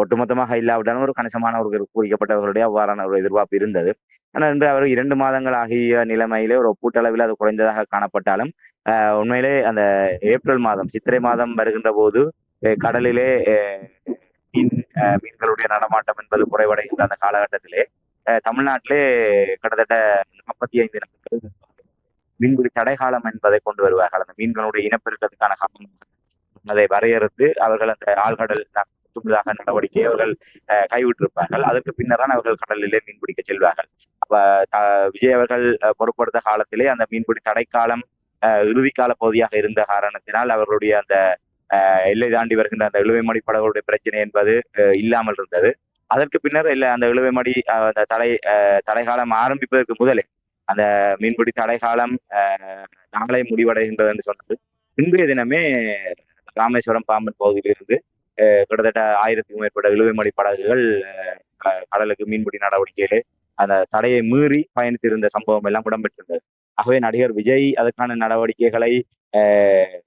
A: ஒட்டுமொத்தமாக இல்லாவிட்டாலும் ஒரு கணிசமான ஒரு குறிக்கப்பட்டவர்களுடைய அவ்வாறான ஒரு எதிர்பார்ப்பு இருந்தது. ஆனால் இன்று அவர் 2 மாதங்கள் ஆகிய நிலைமையிலே ஒரு ஒப்பூட்டளவில் அது குறைந்ததாக காணப்பட்டாலும் உண்மையிலே அந்த ஏப்ரல் மாதம், சித்திரை மாதம் வருகின்ற போது கடலிலே மீன்களுடைய நடமாட்டம் என்பது குறைவடைகின்ற அந்த காலகட்டத்திலே தமிழ்நாட்டிலே கிட்டத்தட்ட 45 நாட்கள் மீன்பிடி தடைகாலம் என்பதை கொண்டு வருவார்கள். அந்த மீன்களுடைய இனப்பெருக்கத்துக்கான காலம் அதை வரையறுத்து அவர்கள் அந்த ஆழ்கடல் தும்புதாக நடவடிக்கையை அவர்கள் கைவிட்டிருப்பார்கள். அதற்கு பின்னர் தான் அவர்கள் கடலிலே மீன்பிடிக்க செல்வார்கள். அப்ப விஜய் அவர்கள் பொறுப்படுத்த காலத்திலே அந்த மீன்பிடி தடைக்காலம் இறுதிக்கால பகுதியாக இருந்த காரணத்தினால் அவர்களுடைய அந்த எல்லை தாண்டி வருகின்ற அந்த இழுவைமடி படகுடைய பிரச்சனை என்பது இல்லாமல் இருந்தது. அதற்கு பின்னர் அந்த இழுவைமடி அந்த தடைகாலம் ஆரம்பிப்பதற்கு முதலே அந்த மீன்பிடி தடைகாலம் நாளை முடிவடைகின்றது என்று சொன்னது. இன்றைய தினமே ராமேஸ்வரம் பாம்பன் பகுதியிலிருந்து கிட்டத்தட்ட 1000க்கும் மேற்பட்ட இழுவைமடி படகுகள் கடலுக்கு மீன்பிடி நடவடிக்கையிலே அந்த தடையை மீறி பயணித்திருந்த சம்பவம் எல்லாம் இடம்பெற்றிருந்தது. ஆகவே நடிகர் விஜய் அதற்கான நடவடிக்கைகளை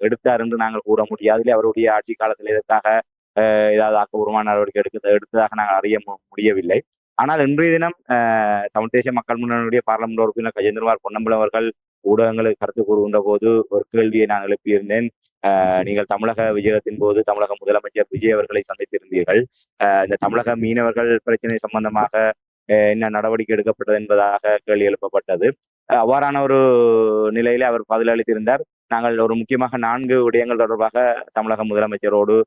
A: எடுத்தார் என்று நாங்கள் கூற முடியாது. அவருடைய ஆட்சி காலத்தில் இதற்காக ஏதாவது ஆக்கப்பூர்வமான நடவடிக்கை எடுத்ததாக நாங்கள் அறிய முடியவில்லை. ஆனால் இன்றைய தினம் தமிழ் தேசிய மக்கள் முன்னணியுடைய பாராளுமன்ற உறுப்பினர் கஜேந்திரகுமார் பொன்னம்பலம் அவர்கள் ஊடகங்களுக்கு கருத்து கூறுகின்ற போது ஒரு கேள்வியை நான் எழுப்பியிருந்தேன். நீங்கள் தமிழக விஜயத்தின் போது தமிழக முதலமைச்சர் விஜய் அவர்களை சந்தித்திருந்தீர்கள். இந்த தமிழக மீனவர்கள் பிரச்சனை சம்பந்தமாக என்ன நடவடிக்கை எடுக்கப்பட்டது என்பதாக கேள்வி எழுப்பப்பட்டது. அவ்வாறான ஒரு நிலையிலே அவர் பதிலளித்திருந்தார். நாங்கள் ஒரு முக்கியமாக 4 விடயங்கள் தொடர்பாக தமிழக முதலமைச்சரோடு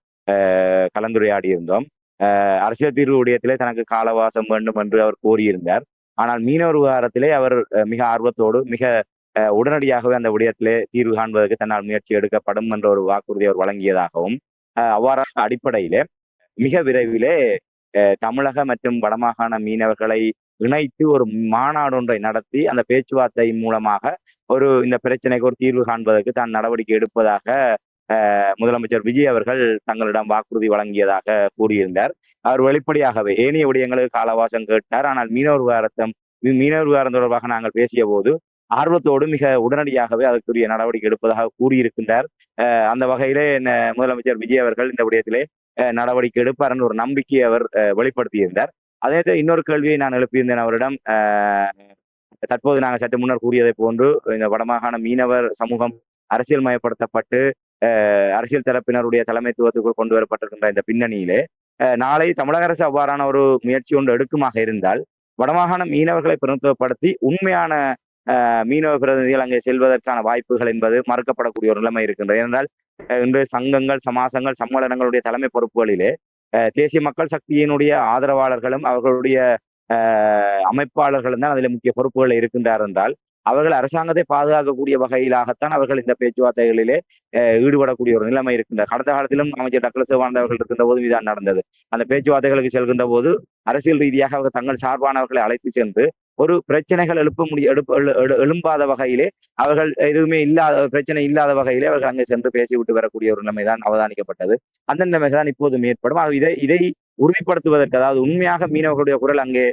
A: கலந்துரையாடியிருந்தோம். அரசியல் தீர்வு விடயத்திலே தனக்கு காலவாசம் வேண்டும் என்று அவர் கோரியிருந்தார். ஆனால் மீனவர் விவகாரத்திலே அவர் மிக ஆர்வத்தோடு மிக உடனடியாகவே அந்த விடயத்திலே தீர்வு காண்பதற்கு தன்னால் முயற்சி எடுக்கப்படும் என்ற ஒரு வாக்குறுதி அவர் வழங்கியதாகவும் அவ்வாறான அடிப்படையிலே மிக விரைவிலே தமிழக மற்றும் வடமாகாண மீனவர்களை இணைத்து ஒரு மாநாடு ஒன்றை நடத்தி அந்த பேச்சுவார்த்தை மூலமாக இந்த பிரச்சனைக்கு ஒரு தீர்வு காண்பதற்கு தான் நடவடிக்கை எடுப்பதாக முதலமைச்சர் விஜய் அவர்கள் தங்களிடம் வாக்குறுதி வழங்கியதாக கூறியிருந்தார். அவர் வெளிப்படையாகவே ஏனைய விடயங்களுக்கு காலவாசம் கேட்டார். ஆனால் மீனவர் விவகாரம் தொடர்பாக நாங்கள் பேசிய போது ஆர்வத்தோடு மிக உடனடியாகவே அதற்குரிய நடவடிக்கை எடுப்பதாக கூறியிருக்கின்றார். அந்த வகையிலே முதலமைச்சர் விஜய் அவர்கள் இந்த விடயத்திலே நடவடிக்கை எடுப்பார் என்ற ஒரு நம்பிக்கையை அவர் வெளிப்படுத்தியிருந்தார். அதே இன்னொரு கேள்வியை நான் எழுப்பியிருந்தேன் அவரிடம். தற்போது நாங்கள் சற்று முன்னர் கூறியதை போன்று இந்த வடமாகாண மீனவர் சமூகம் அரசியல் மயப்படுத்தப்பட்டு அரசியல் தரப்பினருடைய தலைமைத்துவத்துக்குள் கொண்டு வரப்பட்டிருக்கின்ற இந்த பின்னணியிலே நாளை தமிழக அரசு அவ்வாறான ஒரு முயற்சி ஒன்று எடுக்குமாக இருந்தால் வடமாகாண மீனவர்களை பிரதிநிதித்துவப்படுத்தி உண்மையான மீனவ பிரதிநிதிகள் அங்கே செல்வதற்கான வாய்ப்புகள் என்பது மறுக்கப்படக்கூடிய ஒரு நிலைமை இருக்கின்றது. ஏனென்றால் இன்று சங்கங்கள், சமாசங்கள், சம்மேளனங்களுடைய தலைமை பொறுப்புகளிலே தேசிய மக்கள் சக்தியினுடைய ஆதரவாளர்களும் அவர்களுடைய அமைப்பாளர்களும் தான் அதில் முக்கிய பொறுப்புகள் இருக்கின்றார் என்றால் அவர்கள் அரசாங்கத்தை பாதுகாக்கக்கூடிய வகையிலாகத்தான் அவர்கள் இந்த பேச்சுவார்த்தைகளிலே ஈடுபடக்கூடிய ஒரு நிலைமை இருக்கின்றது. கடந்த காலத்திலும் அமைச்சர் டக்ளஸ் தேவானந்தா அவர்கள் இருக்கின்ற போது இதுதான் நடந்தது. அந்த பேச்சுவார்த்தைகளுக்கு செல்கின்ற போது அரசியல் ரீதியாக அவர்கள் தங்கள் சார்பானவர்களை அழைத்து சென்று ஒரு பிரச்சனைகள் எழும்பாத வகையிலே அவர்கள் எதுவுமே பிரச்சனை இல்லாத வகையிலே அவர்கள் அங்கே சென்று பேசிவிட்டு வரக்கூடிய ஒரு நிலைமைதான் அவதானிக்கப்பட்டது. அந்த நிலைமைதான் இப்போதும் ஏற்படும். இதை உறுதிப்படுத்துவதற்கு, அதாவது உண்மையாக மீனவர்களுடைய குரல் அங்கே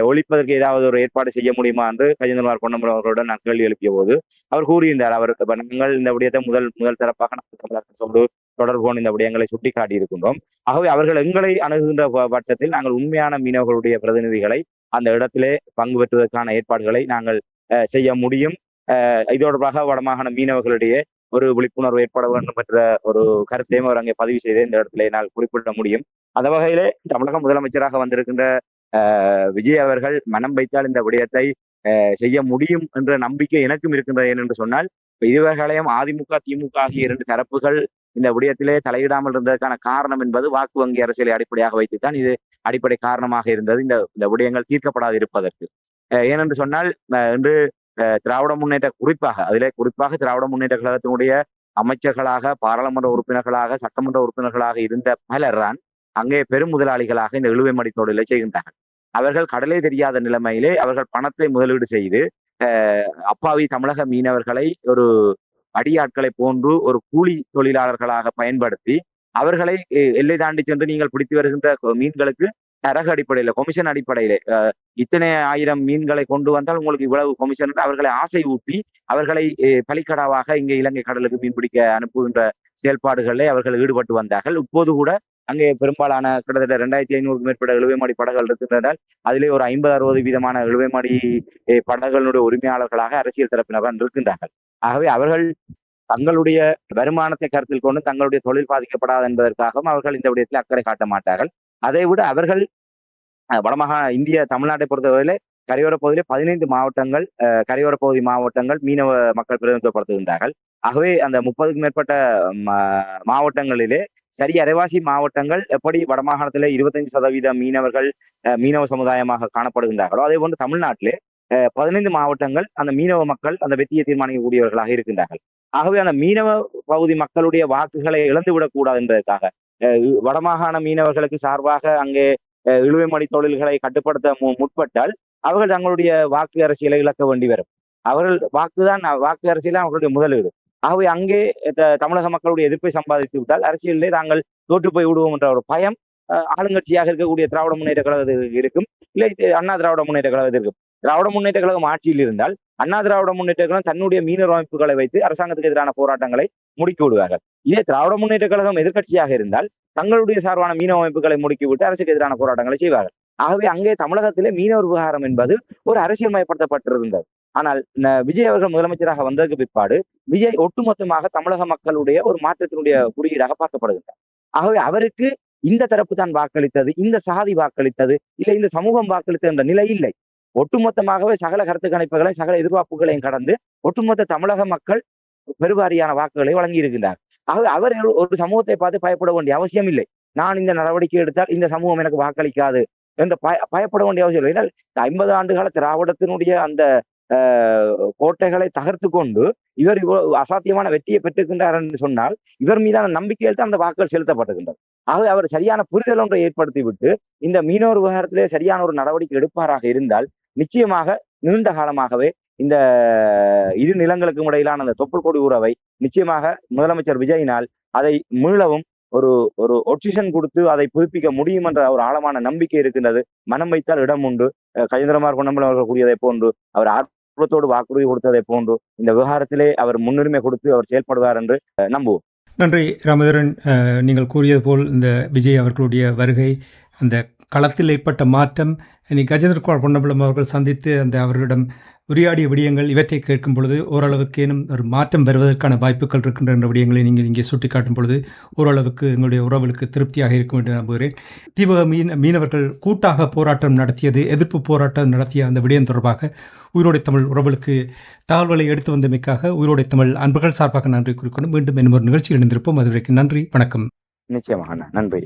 A: ஒழிப்பதற்கு ஏதாவது ஒரு ஏற்பாடு செய்ய முடியுமா என்று கஜேந்திரகுமார் பொன்னம்பலம் அவர்களுடன் நான் கேள்வி எழுப்பிய போது அவர் கூறியிருந்தார். நாங்கள் இந்த விடயத்தை முதல் தரப்பாக தமிழக அரசோடு தொடர்பு இந்த விடயங்களை சுட்டிக்காட்டி இருக்கின்றோம். ஆகவே அவர்கள் எங்களை அணுகுகின்ற பட்சத்தில் நாங்கள் உண்மையான மீனவர்களுடைய பிரதிநிதிகளை அந்த இடத்திலே பங்கு பெற்றுவதற்கான ஏற்பாடுகளை நாங்கள் செய்ய முடியும். இதோடமாக வடமாகாண மீனவர்களிடையே ஒரு விழிப்புணர்வு ஏற்பட வேண்டும் என்ற ஒரு கருத்தையும் அவர் அங்கே பதிவு செய்து இந்த இடத்திலே நான் குறிப்பிட முடியும். அந்த வகையிலே தமிழக முதலமைச்சராக வந்திருக்கின்ற விஜய் அவர்கள் மனம் வைத்தால் இந்த விடயத்தை செய்ய முடியும் என்ற நம்பிக்கை எனக்கும் இருக்கின்றது. ஏனென்று சொன்னால் இதுவரையும் அதிமுக, திமுக ஆகிய இரண்டு தரப்புகள் இந்த விடயத்திலே தலையிடாமல் இருந்ததற்கான காரணம் என்பது வாக்கு வங்கி அரசியலை அடிப்படையாக வைத்துத்தான் இது அடிப்படை காரணமாக இருந்தது இந்த விடயங்கள் தீர்க்கப்படாது இருப்பதற்கு. ஏனென்று சொன்னால் இன்று திராவிட முன்னேற்ற குறிப்பாக திராவிட முன்னேற்ற கழகத்தினுடைய அமைச்சர்களாக, பாராளுமன்ற உறுப்பினர்களாக, சட்டமன்ற உறுப்பினர்களாக இருந்த பலர் தான் அங்கே பெரும் முதலாளிகளாக இந்த இழுவைமடி தொழிலை செய்கின்றார்கள். அவர்கள் கடலே தெரியாத நிலைமையிலே அவர்கள் பணத்தை முதலீடு செய்து அப்பாவி தமிழக மீனவர்களை ஒரு அடியாட்களை போன்று ஒரு கூலி தொழிலாளர்களாக பயன்படுத்தி அவர்களை எல்லை தாண்டி சென்று நீங்கள் பிடித்து வருகின்ற மீன்களுக்கு தரகு அடிப்படையில, கொமிஷன் அடிப்படையிலே இத்தனை 1000 மீன்களை கொண்டு வந்தால் உங்களுக்கு இவ்வளவு கொமிஷன் என்று அவர்களை ஆசை ஊட்டி அவர்களை பலிக்கடாவாக இங்கே இலங்கை கடலுக்கு மீன்பிடிக்க அனுப்புகின்ற செயல்பாடுகளிலே அவர்கள் ஈடுபட்டு வந்தார்கள். இப்போது கூட அங்கே பெரும்பாலான கிட்டத்தட்ட 2500க்கும் மேற்பட்ட இழுவைமடி படகுகள் இருக்கின்றனர். அதிலே ஒரு 50-60% இழுவைமடி படகுகளுடைய உரிமையாளர்களாக அரசியல் தரப்பினர் இருக்கின்றார்கள். ஆகவே அவர்கள் தங்களுடைய வருமானத்தை கருத்தில் கொண்டு தங்களுடைய தொழில் பாதிக்கப்படாது என்பதற்காகவும் அவர்கள் இந்த விடயத்தில் அக்கறை காட்ட மாட்டார்கள். அதை விட அவர்கள் தமிழ்நாட்டை பொறுத்தவரையிலே கரையோர பகுதியிலே 15 மாவட்டங்கள், கரையோர பகுதி மாவட்டங்கள் மீனவ மக்கள் பிரதிநிதித்துவப்படுத்துகின்றார்கள். ஆகவே அந்த 30க்கும் மேற்பட்ட மாவட்டங்களிலே அரைவாசி மாவட்டங்கள் எப்படி வடமாகாணத்திலே 25% மீனவர்கள் மீனவ சமுதாயமாக காணப்படுகின்றார்களோ அதே போன்று தமிழ்நாட்டிலே 15 மாவட்டங்கள் அந்த மீனவ மக்கள் அந்த வெற்றியை தீர்மானிக்கக்கூடியவர்களாக இருக்கின்றார்கள். ஆகவே அந்த மீனவ பகுதி மக்களுடைய வாக்குகளை இழந்துவிடக் கூடாது என்பதற்காக வடமாகாண மீனவர்களுக்கு சார்பாக அங்கே இழுவைமடி தொழில்களை கட்டுப்படுத்த முற்பட்டால் அவர்கள் தங்களுடைய வாக்கு அரசியலை இழக்க வேண்டி வரும். அவர்கள் வாக்கு அரசியல அவர்களுடைய முதலீடு. ஆகவே அங்கே தமிழக மக்களுடைய எதிர்ப்பை சம்பாதித்து விட்டால் அரசியலிலே தாங்கள் தோற்று போய் விடுவோம் என்ற ஒரு பயம் ஆளுங்கட்சியாக இருக்கக்கூடிய திராவிட முன்னேற்ற கழகத்திற்கு இருக்கும், இல்லை அண்ணா திராவிட முன்னேற்ற கழகத்திற்கு இருக்கும். திராவிட முன்னேற்ற கழகம் ஆட்சியில் இருந்தால் அண்ணா திராவிட முன்னேற்ற கழகம் தன்னுடைய மீனவர் அமைப்புகளை வைத்து அரசாங்கத்துக்கு எதிரான போராட்டங்களை முடுக்கி விடுவார்கள். இதே திராவிட முன்னேற்ற கழகம் எதிர்கட்சியாக இருந்தால் தங்களுடைய சார்பான மீனவ அமைப்புகளை முடுக்கிவிட்டு அரசுக்கு எதிரான போராட்டங்களை செய்வார்கள். ஆகவே அங்கே தமிழகத்திலே மீனவர் விவகாரம் என்பது ஒரு அரசியல் மயப்படுத்தப்பட்டிருந்தது. ஆனால் விஜய் அவர்கள் முதலமைச்சராக வந்ததற்கு பிற்பாடு விஜய் ஒட்டுமொத்தமாக தமிழக மக்களுடைய ஒரு மாற்றத்தினுடைய குறியீடாக பார்க்கப்படுகின்றார். ஆகவே அவருக்கு இந்த தரப்பு தான் வாக்களித்தது, இந்த சாதி வாக்களித்தது, இல்லை இந்த சமூகம் வாக்களித்தது என்ற நிலை இல்லை. ஒட்டுமொத்தமாகவே சகல கருத்து கணிப்புகளையும் சகல எதிர்பார்ப்புகளையும் கடந்து ஒட்டுமொத்த தமிழக மக்கள் பெருவாரியான வாக்குகளை வழங்கி இருக்கின்றார். ஆகவே அவர் ஒரு சமூகத்தை பார்த்து பயப்பட வேண்டிய அவசியம் இல்லை. நான் இந்த நடவடிக்கை எடுத்தால் இந்த சமூகம் எனக்கு வாக்களிக்காது என்று பயப்பட வேண்டிய அவசியம் இல்லை. 50 ஆண்டுகால திராவிடத்தினுடைய அந்த கோட்டைகளை தகர்த்து கொண்டு இவர் அசாத்தியமான வெற்றியை பெற்றுக்கின்றார் என்று சொன்னால் இவர் மீதான நம்பிக்கையில் தான் அந்த வாக்குகள் செலுத்தப்பட்டிருக்கின்றது. ஆகவே அவர் சரியான புரிதல் ஒன்றை ஏற்படுத்தி விட்டு இந்த மீனவர் விவகாரத்திலே சரியான ஒரு நடவடிக்கை எடுப்பாராக இருந்தால் நிச்சயமாக நீண்ட காலமாகவே இந்த இரு நிலங்களுக்கும் இடையிலான அந்த தொப்புள் கொடி உறவை நிச்சயமாக முதலமைச்சர் விஜயினால் அதை மீளவும் ஒரு ஒரு ஒட்சிஷன் கொடுத்து அதை புதுப்பிக்க முடியும் என்ற ஒரு ஆழமான நம்பிக்கை இருக்கின்றது. மனம் வைத்தால் இடம் உண்டு. கஜேந்திரகுமார் பொன்னம்பலம் அவர்கள் கூறியதை போன்று, அவர் ஆர்வத்தோடு வாக்குறுதி கொடுத்ததை போன்று இந்த விவகாரத்திலே அவர் முன்னுரிமை கொடுத்து அவர் செயல்படுவார் என்று நம்புவோம்.
C: நன்றி ராமதரன். நீங்கள் கூறியது போல் இந்த விஜய் அவர்களுடைய வருகை, அந்த களத்தில் ஏற்பட்ட மாற்றம், கஜேந்திரகுமார் பொன்னம்பலம் அவர்கள் சந்தித்து அந்த அவர்களிடம் உரையாடிய விடயங்கள் இவற்றை கேட்கும் பொழுது ஓரளவுக்கேனும் ஒரு மாற்றம் வருவதற்கான வாய்ப்புகள் இருக்கின்ற விடயங்களை நீங்கள் இங்கே சுட்டிக்காட்டும் பொழுது ஓரளவுக்கு எங்களுடைய உறவுகளுக்கு திருப்தியாக இருக்கும் என்று நம்புகிறேன். தீவக மீனவர்கள் கூட்டாக போராட்டம் நடத்தியது, எதிர்ப்பு போராட்டம் நடத்திய அந்த விடயம் தொடர்பாக உயிரோடை தமிழ் உறவுகளுக்கு தகவல்களை எடுத்து வந்தமைக்காக உயிரோடை தமிழ் அன்பர்கள் சார்பாக நன்றி குறிக்கொண்டு மீண்டும் இன்னும் ஒரு நிகழ்ச்சியில் இணைந்திருப்போம். அதுவரைக்கும் நன்றி, வணக்கம்.
A: நிச்சயமாக நன்றி.